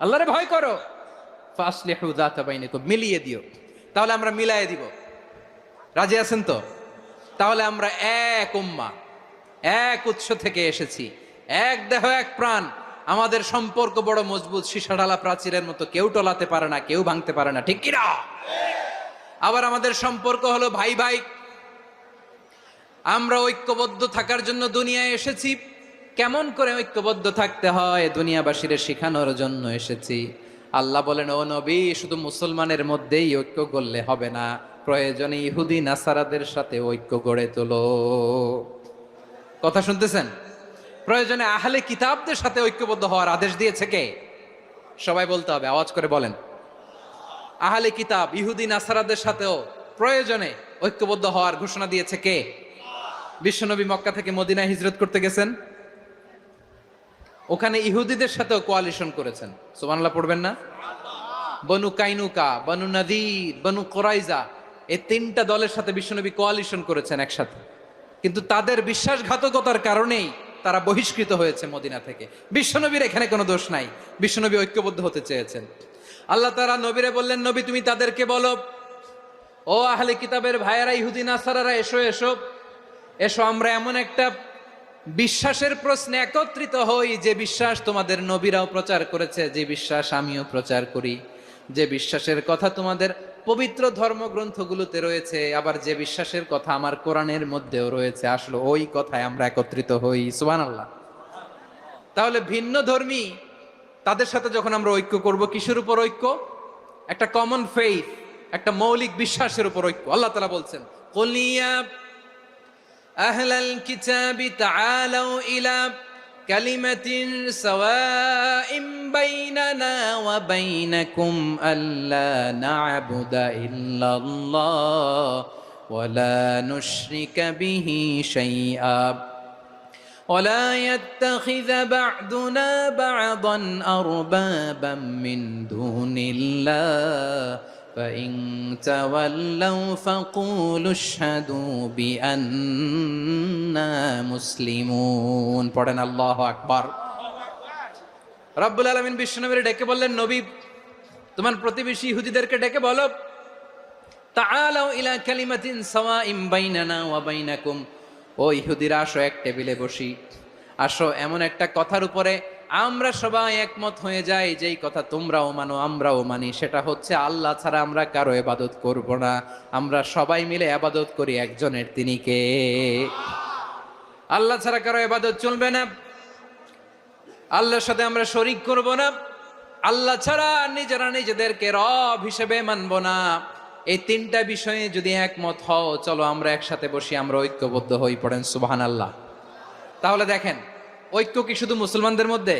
আল্লাহরে ভয় করো, ফাসলিহু যাতা বাইনিকুম, মিলিয়ে দিও। তাহলে আমরা মিলায়ে দিব, রাজি আছেন তো? তাহলে আমরা এক উম্মাহ, এক উৎস থেকে এসেছি, এক দেহ এক প্রাণ, আমাদের সম্পর্ক বড় মজবুত, সীসাঢালা প্রাচীরের মতো, কেউ টলাতে পারে না, কেউ ভাঙতে পারে না, ঠিক কিনা? আবার আমাদের সম্পর্ক হলো ভাই ভাই, আমরা ঐক্যবদ্ধ থাকার জন্য দুনিয়ায় এসেছি। কেমন করে ঐক্যবদ্ধ থাকতে হয় দুনিয়াবাসীর শেখানোর জন্য এসেছি। আল্লাহ বলেন, ও নবী, শুধু মুসলমানের মধ্যেই ঐক্য করলে হবে না, প্রয়োজনে ইহুদি নাসারাদের সাথে ঐক্য গড়ে তোলো। কথা শুনতেছেন? প্রয়োজনে আহলে কিতাবদের সাথে ঐক্যবদ্ধ হওয়ার আদেশ দিয়েছে কে? সবাই বলতে হবে, আওয়াজ করে বলেন। আহলে কিতাব ইহুদি নাসারাদের সাথেও প্রয়োজনে ঐক্যবদ্ধ হওয়ার ঘোষণা দিয়েছে কে? বিশ্বনবী মক্কা থেকে মদিনায় হিজরত করতে গেছেন, ওখানে ইহুদিদের সাথেও কোয়ালিশন করেছেন। সুবহানাল্লাহ পড়বেন না? বনু কাইনুকা, বনু নাদির, বনু কোরাইজা, এই তিনটা দলের সাথে বিশ্বনবী কোয়ালিশন করেছেন একসাথে। কিন্তু তাদের বিশ্বাসঘাতকতার কারণেই তারা বহিষ্কৃত হয়েছে মদিনা থেকে। বিশ্বনবীর এখানে কোনো দোষ নাই, বিশ্বনবী ঐক্যবদ্ধ হতে চেয়েছেন। আল্লাহ তাআলা নবীরে বললেন, নবী তুমি তাদেরকে বলো, ও আহলে কিতাবের ভাইয়েরা, ইহুদি নাসারারা, এসো এসো এসো, আমরা এমন একটা বিশ্বাসের প্রশ্নে একত্রিত হই, যে বিশ্বাস তোমাদের নবীরাও প্রচার করেছে, যে বিশ্বাস আমিও প্রচার করি, যে বিশ্বাসের কথা তোমাদের পবিত্র ধর্মগ্রন্থগুলোতে রয়েছে, আবার যে বিশ্বাসের কথা আমার কোরআনের মধ্যেও রয়েছে, আসলে ওই কথায় আমরা একত্রিত হই। সুবহানাল্লাহ। তাহলে ভিন্ন ধর্মী তাদের সাথে যখন আমরা ঐক্য করব, কিসের উপর ঐক্য? একটা কমন ফেইথ, একটা মৌলিক বিশ্বাসের উপর ঐক্য। আল্লাহ তাআলা বলছেন, কুল ইয়া আহলাল কিতাবি তাআলাউ ইলা কালিমাতিন সাওয়াইন বাইনানা ওয়া বাইনাকুম আল্লা না'বুদা ইল্লাল্লাহ ওয়া লা নুশরিকা বিহি শাইআ ولا يتخذ بعضنا بعضا أربابا من دون الله فإن تولوا فقولوا اشهدوا بأننا مسلمون। পড়েন আল্লাহু আকবার। রব্বুল আলামিন বিশ্বনবীর ডেকে বললেন, নবী তোমার প্রতিবেশী ইহুদিদেরকে ডেকে বলো, তাআলাউ ইলা কালিমাতিন সাওয়াইন বাইনানা ওয়া বাইনাকুম, ও ইহুদিরা আসো, এক টেবিলে বসি, আসো এমন একটা কথার উপরে আমরা সবাই একমত হয়ে যাই, যেই কথা তোমরাও মানো আমরাও মানি, সেটা হচ্ছে আল্লাহ ছাড়া আমরা কারো ইবাদত করব না, আমরা সবাই মিলে ইবাদত করি একজনের, তিনি কে? আল্লাহ ছাড়া কারো ইবাদত চলবে না, আল্লাহর সাথে আমরা শরীক করব না, আল্লাহ ছাড়া নিজেরা নিজেদেরকে রব হিসেবে মানব না। এই তিনটা বিষয়ে যদি একমত হও, চলো আমরা একসাথে বসি, আমরা ঐক্যবদ্ধ হই। পড়েন সুবহানাল্লাহ। তাহলে দেখেন, ঐক্য কি শুধু মুসলমানদের মধ্যে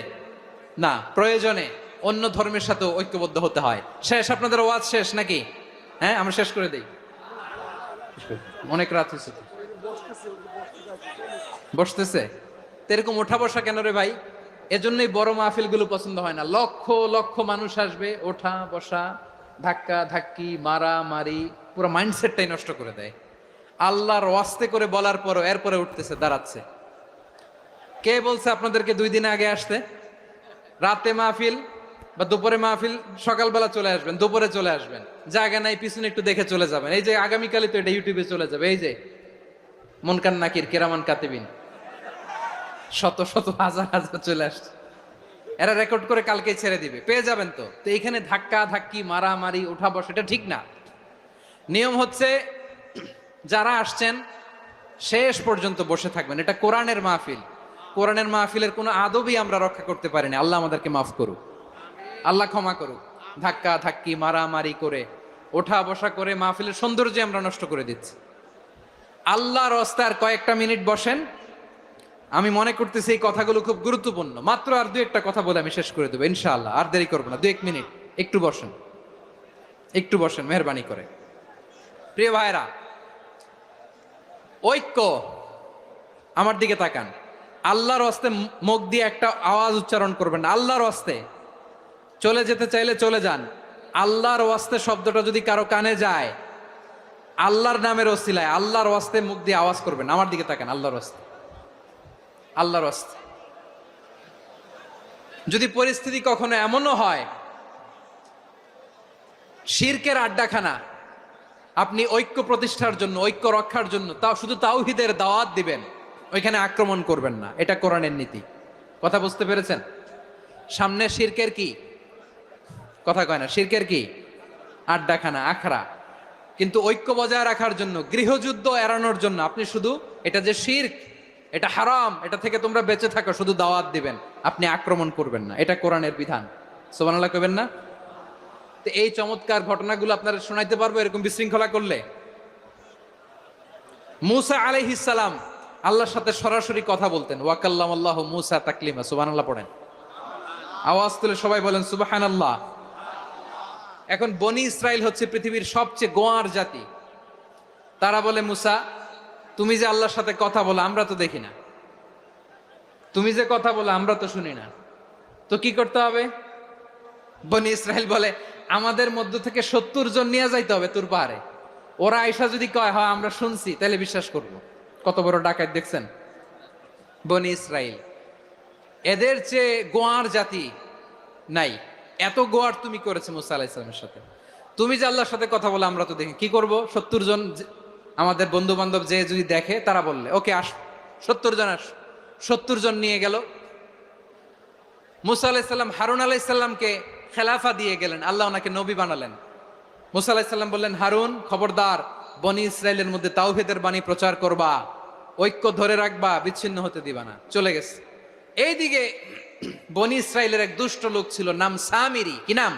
না, প্রয়োজনে অন্য ধর্মের সাথে ঐক্যবদ্ধ হতে হয়। শেষ, আপনাদের ওয়াজ শেষ নাকি? হ্যাঁ, আমরা শেষ করে দেই, অনেক রাত হয়েছে। বসতেছে তো এরকম ওঠা বসা কেন রে ভাই? এজন্যই বড় মাহফিল গুলো পছন্দ হয় না। লক্ষ লক্ষ মানুষ আসবে, ওঠা বসা, ধাক্কা ধাক্কি, মারা মারি, পুরো মাইন্ডসেটটাই নষ্ট করে দেয়। আল্লাহর ওয়াস্তে করে বলার পরও এরপরে উঠতেছে, দাঁড়াচ্ছে। কে বলছে আপনাদেরকে 2 দিন আগে আসতে? রাতে মাহফিল বা দুপুরে মাহফিল, সকালবেলা চলে আসবেন, দুপুরে চলে আসবেন, জায়গা নাই পিছনে একটু দেখে চলে যাবেন। এই যে আগামীকালই তো এটা ইউটিউবে চলে যাবে, এই যে মুনকার নাকির কিরামান কাতিবিন, শত শত হাজার হাজার চলে আসছে, এরা রেকর্ড করে কালকে ছেড়ে দিবে, পেয়ে যাবেন। তো তো এখানে ধাক্কা ধাক্কি, মারামারি, উঠা বসা, এটা ঠিক না। নিয়ম হচ্ছে যারা আসছেন শেষ পর্যন্ত বসে থাকবেন। এটা কোরআনের মাহফিল, কোরআনের মাহফিলের কোনো আদবই আমরা রক্ষা করতে পারিনি। আল্লাহ আমাদেরকে মাফ করুক, আল্লাহ ক্ষমা করুক। ধাক্কা ধাক্কি, মারামারি করে, ওঠা বসা করে মাহফিলের সৌন্দর্য আমরা নষ্ট করে দিচ্ছি। আল্লাহর রাস্তায় কয়েকটা মিনিট বসেন। আমি মনে করতেছি এই কথাগুলো খুব গুরুত্বপূর্ণ। মাত্র আর 2-1টা কথা বলে আমি শেষ করে দেবো ইনশাআল্লাহ, আর দেরি করবো না। 2-1 মিনিট একটু বসেন, একটু বসেন মেহরবানি করে। প্রিয় ভাইরা, ঐক্য আমার দিকে তাকান, আল্লাহর ওয়াস্তে মুখ দিয়ে একটা আওয়াজ উচ্চারণ করবেন না, আল্লাহর ওয়াস্তে। চলে যেতে চাইলে চলে যান, আল্লাহর ওয়াস্তে শব্দটা যদি কারো কানে যায়, আল্লাহর নামের ওসিলায় আল্লাহর ওয়াস্তে মুখ দিয়ে আওয়াজ করবেন। আমার দিকে তাকান, আল্লাহর ওয়াস্তে, আল্লাহর ওয়াস্তে। যদি পরিস্থিতি কখনো এমনও হয় শিরকের আড্ডাখানা, আপনি ঐক্য প্রতিষ্ঠার জন্য, ঐক্য রক্ষার জন্য তাও শুধু তাওহীদের দাওয়াত দিবেন, ওইখানে আক্রমণ করবেন না। এটা কোরআনের নীতি। কথা বুঝতে পেরেছেন? সামনে শিরকের কি কথা কয় না, শিরকের কি আড্ডাখানা, আখড়া। কিন্তু ঐক্য বজায় রাখার জন্য, গৃহযুদ্ধ এড়ানোর জন্য আপনি শুধু এটা যে শিরক, এটা হারাম, এটা থেকে তোমরা বেঁচে থাকো, শুধু দাওয়াত দিবেন, আপনি আক্রমণ করবেন না। এটা কোরআনের বিধান। সুবহানাল্লাহ কইবেন না? তো এই চমৎকার ঘটনাগুলো আপনারা শোনাইতে পারবো এরকম বিশৃঙ্খলা করলে। মূসা আলাইহিস সালাম আল্লাহর সাথে সরাসরি কথা বলতেন। ওয়াকাল্লামাল্লাহু মূসা তাকলিমা। সুবহানাল্লাহ পড়েন, আওয়াজ তুলে সবাই বলেন সুবহানাল্লাহ। এখন বনি ইসরাইল হচ্ছে পৃথিবীর সবচেয়ে গোয়ার জাতি। তারা বলে, মূসা তুমি যে আল্লাহর সাথে কথা বলো আমরা তো দেখি না, তুমি যে কথা বলো আমরা তো শুনি না, তো কি করতে হবে? বনি ইসরাইল বলে, আমাদের মধ্য থেকে 70 জন নিয়ে যাইতে হবে তুর পাহাড়ে। ওরা আয়সা যদি কয় হয় আমরা শুনছি, তাহলে বিশ্বাস করব। কত বড় ডাকাত দেখছেন বনি ইসরাইল। এদের চেয়ে গোয়ার জাতি নাই। এত গোয়ার তুমি করেছে মুসা আলাইহিস সালামের সাথে। তুমি যে আল্লাহর সাথে কথা বলে আমরা তো দেখি, কি করব? 70 জন আমাদের বন্ধু বান্ধব যে যদি দেখে, তারা বললে ওকে আস, 70 জন আস। 70 জন নিয়ে গেল। মুসা আলাইহিস সালাম হারুন আলাইহিস সালামকে খেলাফা দিয়ে গেলেন, আল্লাহ ওনাকে নবী বানালেন। মুসা আলাইহিস সালাম বললেন, হারুন খবরদার, বনি ইসরাইলের মধ্যে তাওহীদের বাণী প্রচার করবা, ঐক্য ধরে রাখবা, বিচ্ছিন্ন হতে দিবা না। চলে গেছে। এইদিকে বনি ইসরাইলের এক দুষ্ট লোক ছিল, নাম সামিরি। কি নাম?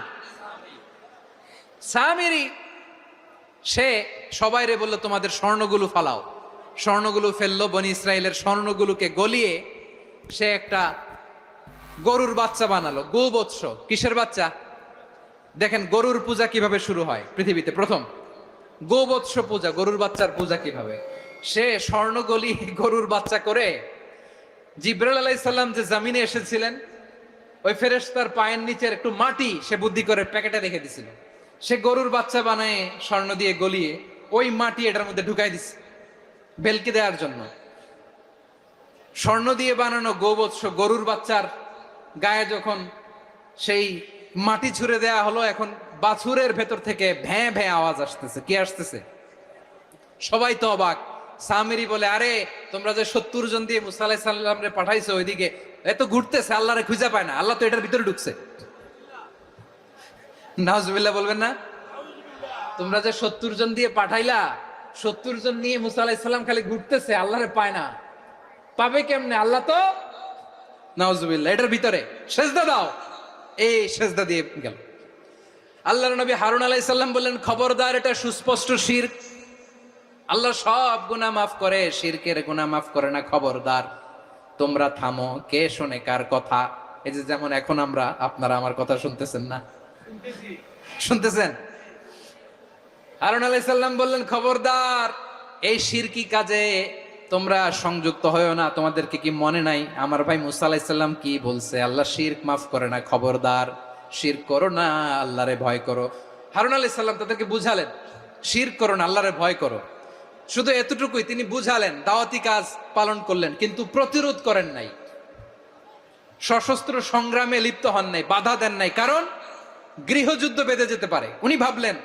সামিরি। সে সবাইরে বললো তোমাদের স্বর্ণগুলো ফালাও। স্বর্ণগুলো ফেললো, বনি ইসরাইলের স্বর্ণগুলোকে গলিয়ে সে একটা গরুর বাচ্চা বানালো। গোবৎস। কিসের বাচ্চা? দেখেন গরুর পূজা কিভাবে শুরু হয় পৃথিবীতে প্রথম। গোবৎস পূজা, গরুর বাচ্চার পূজা কিভাবে। সে স্বর্ণ গলি গরুর বাচ্চা করে, জিবরাইল আলাইহিস সালাম যে জমিনে এসেছিলেন, ওই ফেরেশতার পায়ের নিচের একটু মাটি সে বুদ্ধি করে প্যাকেটে রেখে দিছিল। সে গরুর বাচ্চা বানায় স্বর্ণ দিয়ে গলিয়ে ওই মাটি এটার মধ্যে ঢুকাই দিছে বেলকি দেওয়ার জন্য। স্বর্ণ দিয়ে বানানো গোবৎস গরুর বাচ্চার গায়ে যখন সেই মাটি ছুঁড়ে দেয়া হলো, এখন বাছুরের ভেতর থেকে ভ্যাঁ ভ্যাঁ আওয়াজ আসতেছে। কি আসতেছে? সবাই তো অবাক। সামিরি বলে, আরে তোমরা যে 70 জন দিয়ে মুসা আলাইহিস সালামরে পাঠাইছো, ওইদিকে এত ঘুরতেছে, আল্লাহরে খুঁজে পায় না, আল্লাহ তো এটার ভিতরে ঢুকছে। নাউজুবিল্লাহ বলবেন না? তোমরা যে 70 জন দিয়ে পাঠাইলা, 70 জন নিয়ে মুসা আলাইহিস সালাম খালি ঘুরতেছে, আল্লাহরে পায় না। পাবে কেমনে? আল্লাহ তো, নাউজুবিল্লাহ, এটার ভিতরে সেজদা দাও। এই সেজদা দিয়ে গেল। আল্লাহর নবী হারুন আলাইহিস সালাম বললেন, খবরদার, এটা সুস্পষ্ট শিরক। আল্লাহ সব গুনাহ মাফ করে, শিরকের গুনাহ মাফ করে না। খবরদার, তোমরা থামো। কে শোনে কার কথা? এই যে যেমন এখন আপনারা আমার কথা শুনতেছেন না? শুনতেছেন? হারুন আলাইহিস সালাম বললেন, খবরদার, এই শিরকি কাজে তোমরা সংযুক্ত হয়েও না। তোমাদেরকে কি মনে নাই আমার ভাই মুসা আলাইহিস সালাম কি বলছে? আল্লাহ শিরক মাফ করে না। খবরদার, শিরক করো না, আল্লাহরে ভয় করো। হারুন আলাইহিস সালাম তাদেরকে বুঝালেন, শিরক করো না, আল্লাহরে ভয় করো। শুধু এতটুকুই তিনি বুঝালেন, দাওয়াতি কাজ পালন করলেন, কিন্তু প্রতিরোধ করেন নাই, সশস্ত্র সংগ্রামে লিপ্ত হন নাই, বাধা দেন নাই। কারণ গৃহযুদ্ধ বেঁধে যেতে পারে। উনি ভাবলেন,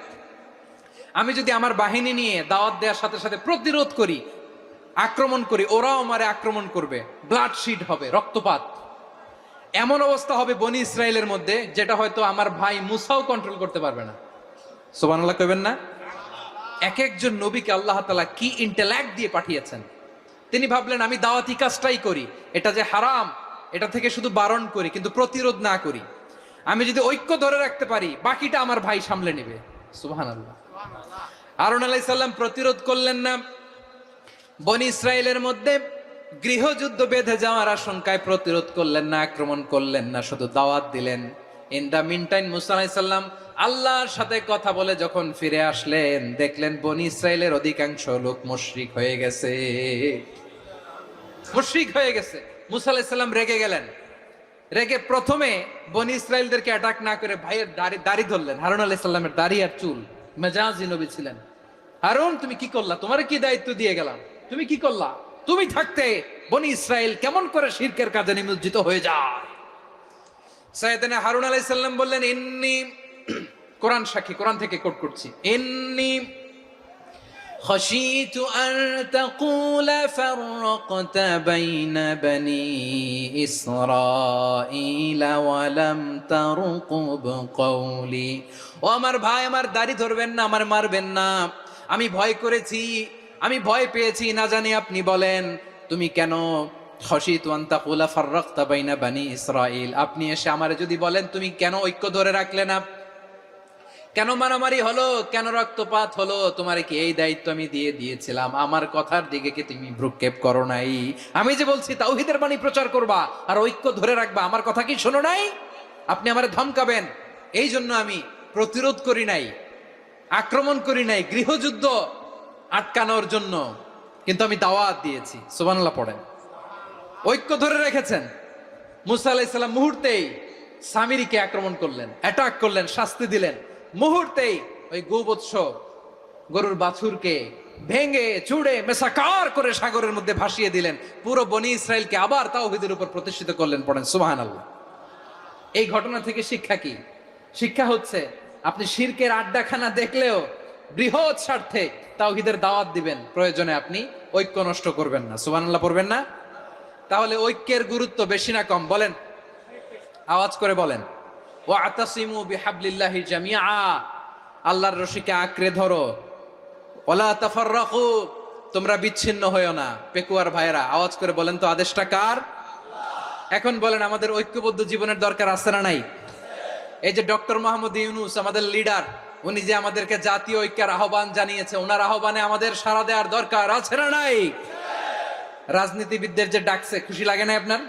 আমি যদি আমার বাহিনী নিয়ে দাওয়াত দেওয়ার সাথে সাথে প্রতিরোধ করি, আক্রমণ করি, ওরাও আমারে আক্রমণ করবে, ব্লাডশিড হবে, রক্তপাত। এমন অবস্থা হবে বনি ইসরাইলের মধ্যে, যেটা হয়তো আমার ভাই মুসাও কন্ট্রোল করতে পারবে না। সুবহানাল্লাহ কইবেন না? এক একজন নবীকে আল্লাহ তাআলা কি ইন্টেলেক্ট দিয়ে পাঠিয়েছেন। তিনি ভাবলেন, আমি দাওয়াতি কাজটাই করি, এটা যে হারাম এটা থেকে শুধু বারণ করি, কিন্তু প্রতিরোধ না করি। আমি যদি ঐক্য ধরে রাখতে পারি, বাকিটা আমার ভাই সামলে নেবে। সুবহানাল্লাহ। হারুন আলাইহিস সালাম প্রতিরোধ করলেন না। বনি ইসরাইলের মধ্যে গৃহযুদ্ধ বেঁধে যাওয়ার আশঙ্কায় প্রতিরোধ করলেন না, আক্রমণ করলেন না, শুধু দাওয়াত দিলেন। ইন দা মিন টাইম মুসা আলাইহিস সালাম আল্লাহর সাথে কথা বলে যখন ফিরে আসলেন, দেখলেন বনি ইসরাইলের অধিকাংশ লোক মুশরিক হয়ে গেছে। মুশরিক হয়ে গেছে। মুসা আলাইহিস সালাম রেগে গেলেন। রেগে প্রথমে বনি ইসরাইলদেরকে অ্যাটাক না করে ভাইয়ের দাড়ি ধরলেন। হারুন আলাইহিস সালামের দাড়ি আর চুল, মেজাজি নবী ছিলেন। হারুন তুমি কি করলা? তোমার কি দায়িত্ব দিয়ে গেলাম, তুমি কি করলা? তুমি থাকতে বনি ইসরাইল কেমন করে শিরকের কাজে নিমজ্জিত হয়ে যায়? সাইয়েদনা হারুন আলাইহিস সালাম বললেন, ইন্নী, কোরআন সাক্ষী, কোরআন থেকে কোট করছি, ইন্নী خشيت أن تقول فرقت بين بني إسرائيل ولم ترقب قولي। ও আমার ভাই, আমার দাড়ি ধরবেন না, আমার মারবেন না। আমি ভয় করেছি, আমি ভয় পেয়েছি, না জানি আপনি বলেন তুমি কেন খশিতু আন তাকুলা ফাররাকতা বাইনা বানি ইসরাইল, আপনি এসে আমারে যদি বলেন তুমি কেন ঐক্য ধরে রাখলে না, কেন মারামারি হলো, কেন রক্তপাত হলো, তোমারে কি এই দায়িত্ব আমি দিয়ে দিয়েছিলাম? আমার কথার দিকে কি তুমি ভ্রুক্ষেপ করো নাই? আমি যে বলছি তাওহীদের বাণী প্রচার করবা আর ঐক্য ধরে রাখবা, আমার কথা কি শোনো নাই? আপনি আমারে ধমকাবেন, এই জন্য আমি প্রতিরোধ করি নাই, আক্রমণ করি নাই, গৃহযুদ্ধ আটকানোর জন্য কিন্তু আমি দাওয়াত দিয়েছি। সুবহানাল্লাহ পড়েন। ঐক্য ধরে রেখেছেন। মুসা আলাইহিস সালাম মুহূর্তেই সামিরীকে আক্রমণ করলেন, অ্যাটাক করলেন, শাস্তি দিলেন। মুহূর্তেই ওই গোবৎস গরুর বাছুরকে ভেঙে চুড়ে মেসাকার করে সাগরের মধ্যে ভাসিয়ে দিলেন। পুরো বনি ইসরায়েলকে আবার তাওহীদের উপর প্রতিষ্ঠিত করলেন। পড়েন সুবহানাল্লাহ। এই ঘটনা থেকে শিক্ষা কি? শিক্ষা হচ্ছে আপনি শিরকের আড্ডাখানা দেখলেও বৃহৎ স্বার্থে তাওহীদের দাওয়াত দিবেন, প্রয়োজনে আপনি ঐক্য নষ্ট করবেন না। সুবহানাল্লাহ পড়বেন না? তাহলে ঐক্যের গুরুত্ব বেশি না কম? বলেন, আওয়াজ করে বলেন। ওয়াতাসিমু বিহাবলিল্লাহি জামিআ, আল্লাহর রশিকে আঁকড়ে ধরো। ওয়ালা তাফাররাকু, তোমরা বিচ্ছিন্ন হয়ো না। পেকুয়ার ভাইরা আওয়াজ করে বলেন তো, আদেশটা কার? এখন বলেন, আমাদের ঐক্যবদ্ধ জীবনের দরকার আছে না নাই? এই যে ডক্টর মোহাম্মদ ইউনূস আমাদের লিডার, উনি যে আমাদেরকে জাতীয় ঐক্যের আহ্বান জানিয়েছে, ওনার আহ্বানে আমাদের সাড়া দেওয়ার দরকার আছে না নাই? রাজনীতিবিদদের যে ডাকছে, খুশি লাগে নাই আপনার?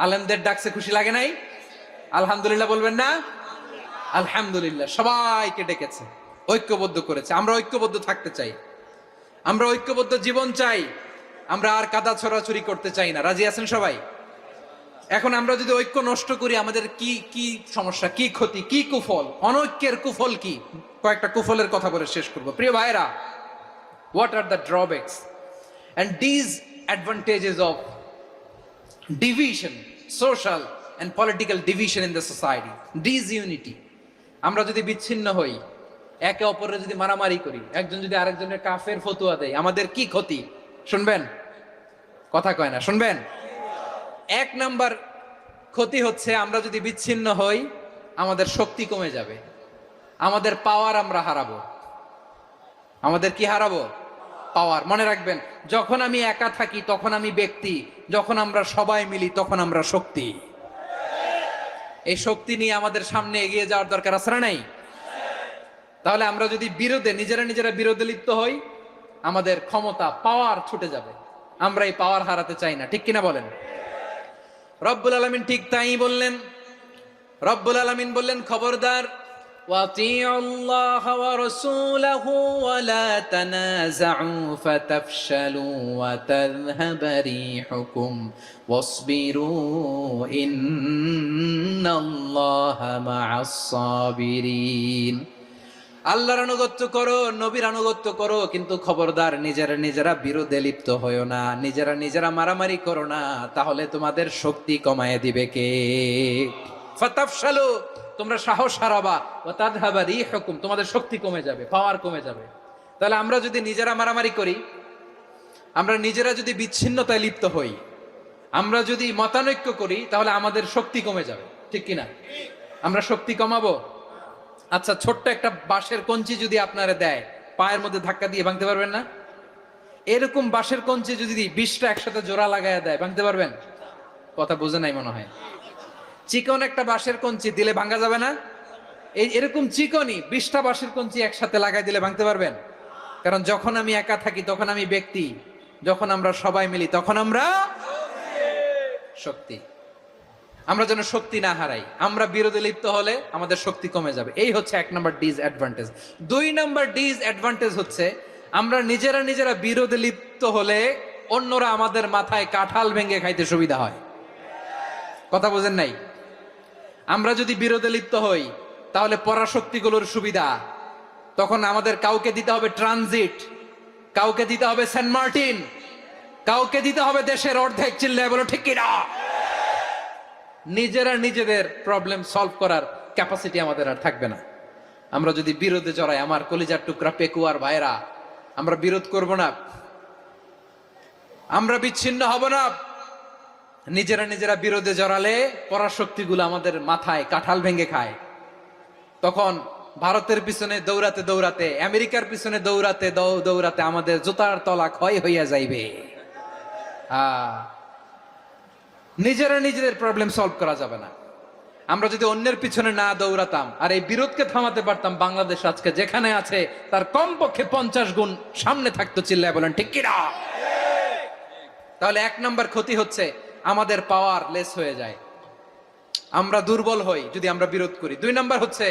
আলেমদের ডাকছে, খুশি লাগে নাই? আলহামদুলিল্লাহ বলবেন না? আলহামদুলিল্লাহ, সবাইকে ডেকেছে, ঐক্যবদ্ধ করেছে। আমরা ঐক্যবদ্ধ থাকতে চাই, আমরা ঐক্যবদ্ধ জীবন চাই, আমরা আর কাদা ছড়াছড়ি করতে চাই না। রাজি আছেন সবাই? এখন আমরা যদি ঐক্য নষ্ট করি, আমাদের কি কি সমস্যা, কি ক্ষতি, কি কুফল? অনৈক্যের কুফল কি? কয়েকটা কুফলের কথা বলে শেষ করব। প্রিয় ভাইরা, what are the drawbacks and disadvantages of division, social and political division in the society? Disunity, আমরা যদি বিচ্ছিন্ন হই, একে অপরের যদি মারামারি করি, একজন যদি আরেকজনের কাফের ফতোয়া দেয়, আমাদের কি ক্ষতি? শুনবেন? কথা কয় না, শুনবেন? এক নাম্বার ক্ষতি হচ্ছে, আমরা যদি বিচ্ছিন্ন হই, আমাদের শক্তি কমে যাবে, আমাদের পাওয়ার আমরা হারাবো। আমাদের কি হারাবো? পাওয়ার। মনে রাখবেন, যখন আমি একা থাকি তখন আমি ব্যক্তি, যখন আমরা সবাই মিলি তখন আমরা শক্তি। এই শক্তি নিয়ে আমাদের সামনে এগিয়ে যাওয়ার দরকার আছে না নাই? তাহলে আমরা যদি নিজেরা বিরোধে লিপ্ত হই, আমাদের ক্ষমতা, পাওয়ার ছুটে যাবে। আমরা এই পাওয়ার হারাতে চাই না, ঠিক কিনা বলেন? রব্বুল আলামিন ঠিক তাই বললেন। রব্বুল আলামিন বললেন, খবরদার, ওয়াতিউল্লাহ ওয়া রাসূলাহু ওয়া লা তানাযাউ ফাতাফশালু ওয়া তাযহাবা রিহুকুম ওয়াসবিরু ইন্নাল্লাহা মা'আস সাবিরিন। আল্লাহর আনুগত্য করো, নবীর আনুগত্য করো, কিন্তু খবরদার নিজেরা বিরোধে লিপ্ত হয়ো না, নিজেরা মারামারি করো না, তাহলে তোমাদের শক্তি কমায় দিবে কে? ফাতাফশালু, তোমরা সাহস হারাবা, ওয়া তাযহাবা রিহুকুম, তোমাদের শক্তি কমে যাবে, পাওয়ার কমে যাবে। তাহলে আমরা যদি নিজেরা মারামারি করি, আমরা নিজেরা যদি বিচ্ছিন্নতায় লিপ্ত হই, আমরা যদি মতানৈক্য করি, তাহলে আমাদের শক্তি কমে যাবে, ঠিক কিনা? আমরা শক্তি কমাবো। আচ্ছা, ছোট্ট একটা বাঁশের কঞ্চি যদি আপনারা দেয়, পায়ের মধ্যে ধাক্কা দিয়ে ভাঙতে পারবেন না? এরকম বাঁশের কঞ্চি যদি 20টা একসাথে জোড়া লাগায় দেয়, ভাঙতে পারবেন? কথা বুঝে নাই মনে হয়। চিকন একটা বাঁশের কঞ্চি দিলে ভাঙা যাবে না? এরকম চিকনই 20টা বাঁশের কঞ্চি একসাথে লাগাই দিলে ভাঙতে পারবেন? কারণ যখন আমি একা থাকি তখন আমি ব্যক্তি, যখন আমরা সবাই মিলি তখন আমরা শক্তি। আমরা যেন শক্তি না হারাই। আমরা বিরোধে লিপ্ত হলে আমাদের শক্তি কমে যাবে। এই হচ্ছে 1 নাম্বার ডিসঅ্যাডভান্টেজ। 2 নাম্বার ডিসঅ্যাডভান্টেজ হচ্ছে, আমরা নিজেরা বিরোধে লিপ্ত হলে অন্যরা আমাদের মাথায় কাঁঠাল ভেঙে খাইতে সুবিধা হয়। কথা বোঝেন নাই? আমরা যদি বিরোধে লিপ্ত হই তাহলে পরাশক্তিগুলোর সুবিধা, তখন আমাদের কাউকে দিতে হবে ট্রানজিট, কাউকে দিতে হবে সেন্ট মার্টিন, কাউকে দিতে হবে দেশের অর্ধেক। চিল্লায় বলো ঠিক কিনা? নিজেরা নিজেদের প্রবলেম সলভ করার ক্যাপাসিটি আমাদের আর থাকবে না। আমরা যদি বিরোধে জড়াই, আমার কলিজার টুকরা পেকুয়ার ভাইরা, আমরা বিরোধ করব না, আমরা বিচ্ছিন্ন হব না। নিজেরা নিজেরা বিরোধে জড়ালে পরাশক্তিগুলো আমাদের মাথায় কাঁঠাল ভেঙে খায়। তখন ভারতের পিছনে দৌড়াতে দৌড়াতে, আমেরিকার পিছনে দৌড়াতে দৌড়াতে আমাদের জুতার তলা ক্ষয় হইয়া যাইবে। নিজেরা নিজেদের প্রবলেম সলভ করা যাবে না। আমরা যদি অন্যের পিছনে না দৌড়াতাম আর এই বিরোধকে থামাতে পারতাম, বাংলাদেশ আজকে যেখানে আছে তার কমপক্ষে 50 গুণ সামনে থাকতো। চিল্লায় বলেন ঠিক কিনা? তাহলে 1 নম্বর ক্ষতি হচ্ছে আমাদের পাওয়ার লেস হয়ে যায়, আমরা দুর্বল হই যদি আমরা বিরোধ করি। 2 নম্বর হচ্ছে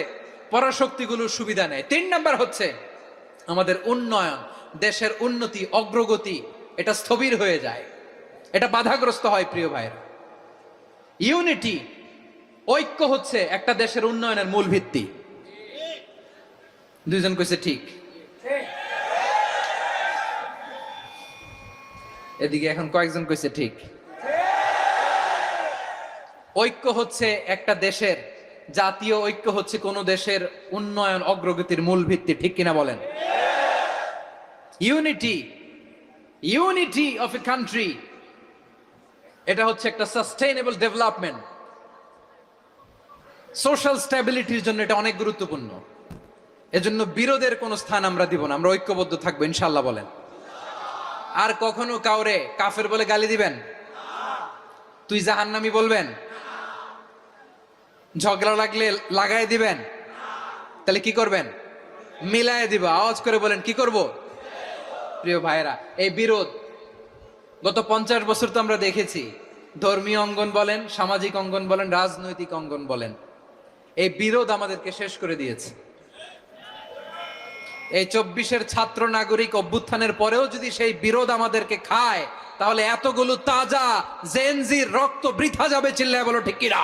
পরাশক্তিগুলোর সুবিধা নেয়। 3 নম্বর হচ্ছে আমাদের উন্নয়ন, দেশের উন্নতি, অগ্রগতি এটা স্থবির হয়ে যায়, এটা বাধাগ্রস্ত হয়। প্রিয় ভাইরা, ইউনিটি, ঐক্য হচ্ছে একটা দেশের উন্নয়নের মূল ভিত্তি। 2 জন কইছে ঠিক। এদিকে এখন কয়েকজন কইছে ঠিক। ঐক্য হচ্ছে একটা দেশের, জাতীয় ঐক্য হচ্ছে কোন দেশের উন্নয়ন অগ্রগতির মূল ভিত্তি। ঠিক কিনা বলেন? Unity, unity of a country, এটা হচ্ছে একটা সাস্টেইনেবল ডেভেলপমেন্ট, সোশ্যাল স্ট্যাবিলিটির জন্য এটা অনেক গুরুত্বপূর্ণ। এজন্য বিরোধের কোনো স্থান আমরা দিব না, আমরা ঐক্যবদ্ধ থাকবো ইনশাআল্লাহ। বলেন। আর কখনো কাউরে কাফের বলে গালি দিবেন? তুই জাহান্নামী বলবেন? ঝগড়া লাগলে লাগাই দিবেন? তাহলে কি করবেন? মিলায় দিব। আওয়াজ করে বলেন, কি করব? প্রিয় ভাইরা, এই বিরোধ গত 50 বছর তো আমরা দেখেছি। ধর্মীয় অঙ্গন বলেন, সামাজিক অঙ্গন বলেন, রাজনৈতিক অঙ্গন বলেন, এই বিরোধ আমাদেরকে শেষ করে দিয়েছে। এই 24-এর ছাত্র নাগরিক অভ্যুত্থানের পরেও যদি সেই বিরোধ আমাদেরকে খায়, তাহলে এতগুলো তাজা জেনজির রক্ত বৃথা যাবে। চিল্লায় বলো ঠিক কিনা?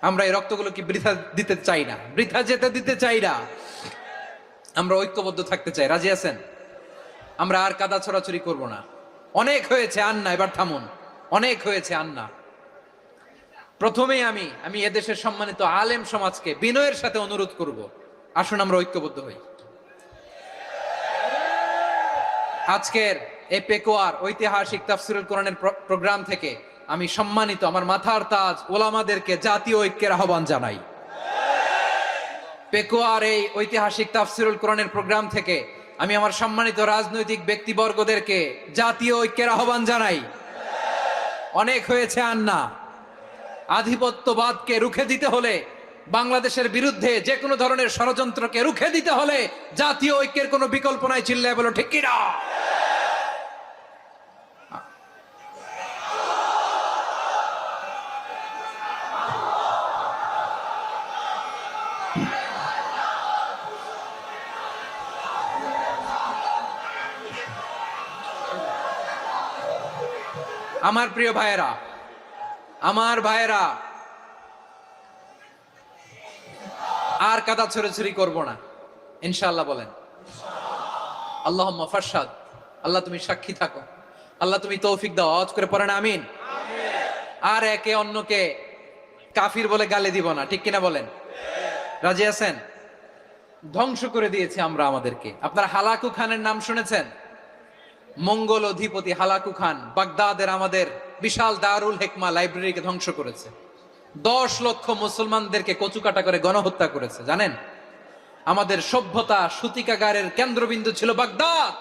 আমরা এই রক্তগুলো কি বৃথা দিতে চাই না, বৃথা যেতে দিতে চাই না। আমরা ঐক্যবদ্ধ থাকতে চাই। রাজি আছেন? আমরা আর কাদা ছড়াছড়ি করব না। অনেক হয়েছে আন্না, এবার থামুন। অনেক হয়েছে আন্না। প্রথমেই আমি এদেশের সম্মানিত আলেম সমাজকে বিনয়ের সাথে অনুরোধ করব, আসুন আমরা ঐক্যবদ্ধ হই। আজকের এই পেকুয়ার ঐতিহাসিক তাফসীরুল কোরআনের প্রোগ্রাম থেকে আমি সম্মানিত আমার মাথার তাজ ওলামাদেরকে জাতীয় ঐক্যের আহ্বান জানাই। পেকুয়ার এই ঐতিহাসিক তাফসীরুল কোরআনের প্রোগ্রাম থেকে আমি আমার সম্মানিত রাজনৈতিক ব্যক্তিবর্গদেরকে জাতীয় ঐক্যের আহ্বান জানাই। অনেক হয়েছে আন্না। আধিপত্যবাদকে রুখে দিতে হলে, বাংলাদেশের বিরুদ্ধে যে কোনো ধরনের ষড়যন্ত্রকে রুখে দিতে হলে জাতীয় ঐক্যের কোনো বিকল্প নাই। চিল্লায় বলো ঠিক কিনা? আমার প্রিয় ভাইয়েরা, আমার ভাইয়েরা, আর কাদা ছড়াছড়ি করব না ইনশাআল্লাহ। বলেন আল্লাহুম্মা ফারশাদ। আল্লাহ তুমি সাক্ষী থাকো, আল্লাহ তুমি তৌফিক দাও। আওয়াজ করে পড়েন আমিন। আর একে অন্যকে কাফির বলে গালি দিব না। ঠিক কিনা বলেন? রাজি আছেন? ধ্বংস করে দিয়েছে আমরা আমাদেরকে। আপনারা হালাকু খানের নাম শুনেছেন? মঙ্গল অধিপতি হালাকু খান বাগদাদের আমাদের বিশাল দারুল হিকমা লাইব্রেরিকে ধ্বংস করেছে। 10 লক্ষ মুসলমানদেরকে কচুকাটা করে গণহত্যা করেছে। জানেন, আমাদের সভ্যতা সূতিকাগারের কেন্দ্রবিন্দু ছিল বাগদাদ।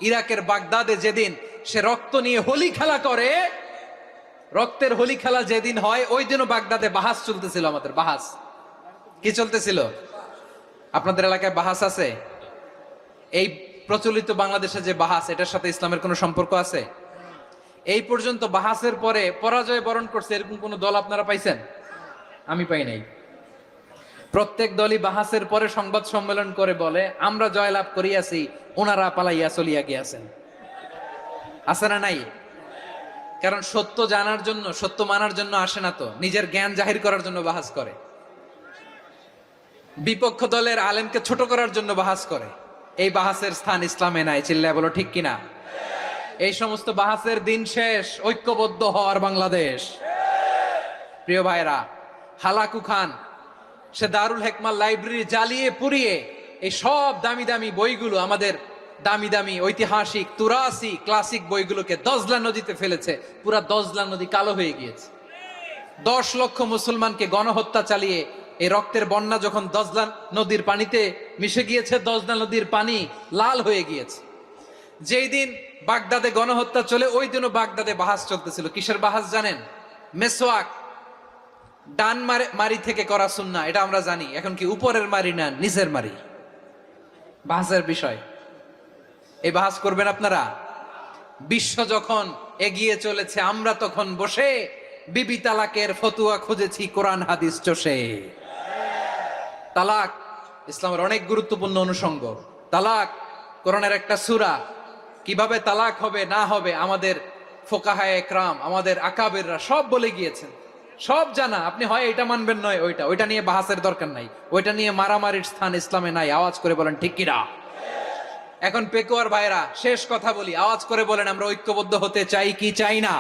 ইরাকের বাগদাদে যেদিন সে রক্ত নিয়ে হোলি খেলা করে, রক্তের হোলি খেলা যেদিন হয়, ওই দিনও বাগদাদে বাহাস চলতেছিল। আমাদের বাহাস কি চলতেছিল? আপনাদের এলাকায় বাহাস আছে? এই প্রচলিত বাংলাদেশে যে বাহাস, এটার সাথে ইসলামের কোনো সম্পর্ক আছে? এই পর্যন্ত বাহাসের পরে পরাজয় বরণ করছে এরকম কোন দল আপনারা পাইছেন? আমি পাই নাই। প্রত্যেক দলই বাহাসের পরে সংবাদ সম্মেলন করে বলে আমরা জয়লাভ করিয়াছি, ওনারা পালাইয়া চলিয়া গিয়াছেন। আছে না নাই? কারণ সত্য জানার জন্য, সত্য মানার জন্য আসে না তো, নিজের জ্ঞান জাহির করার জন্য বাহাস করে, বিপক্ষ দলের আলেমকে ছোট করার জন্য বাহাস করে। এই বাহাসের স্থান ইসলামে নাই, চিল্লায় বলো ঠিক কিনা। এই সমস্ত বাহাসের দিন শেষ, ঐক্যবদ্ধ হওয়ার বাংলাদেশ। প্রিয় ভাইরা, হালাকু খান সে দারুল হেকমার লাইব্রেরি জ্বালিয়ে পুড়িয়ে এই সব দামি দামি বইগুলো, আমাদের দামি দামি ঐতিহাসিক তুরাসি ক্লাসিক বইগুলোকে দজলা নদীতে ফেলেছে। পুরা দজলা নদী কালো হয়ে গিয়েছে। 10 লক্ষ মুসলমানকে গণহত্যা চালিয়ে এই রক্তের বন্যা যখন দজলা নদীর পানিতে মিশে গিয়েছে, দজলা নদীর পানি লাল হয়ে গিয়েছে। যেই দিন বাগদাদে গণহত্যা চলে, ওই দিনও বাগদাদে বাহাস চলতেছিল। কিসের বাহাস জানেন? মেসওয়াক, ডান মারি থেকে করা সুন্নাহ, এটা আমরা জানি। এখন কি উপরের মারি না নিচের মারি? বাহাসের বিষয়। এই বাহাস করবেন আপনারা? বিশ্ব যখন এগিয়ে চলেছে, আমরা তখন বসে বিবি তালাকের ফতুয়া খুঁজেছি কোরআন হাদিস চষে। তালাক ইসলামের অনেক গুরুত্বপূর্ণ অনুষঙ্গ। তালাক কোরআনের একটা সূরা। কিভাবে তালাক হবে না হবে আমাদের ফোকাহায়ে একরাম, আমাদের আকাবেররা সব বলে গিয়েছেন, সব জানা। আপনি হয় এটা মানবেন, নয় ওইটা নিয়ে বাহাসের দরকার নাই, ওইটা নিয়ে মারামারির স্থান ইসলামে নাই। আওয়াজ করে বলেন ঠিক কিনা। এখন পেকুয়ার ভাইরা, শেষ কথা বলি, আওয়াজ করে বলেন আমরা ঐক্যবদ্ধ হতে চাই কি চাই না?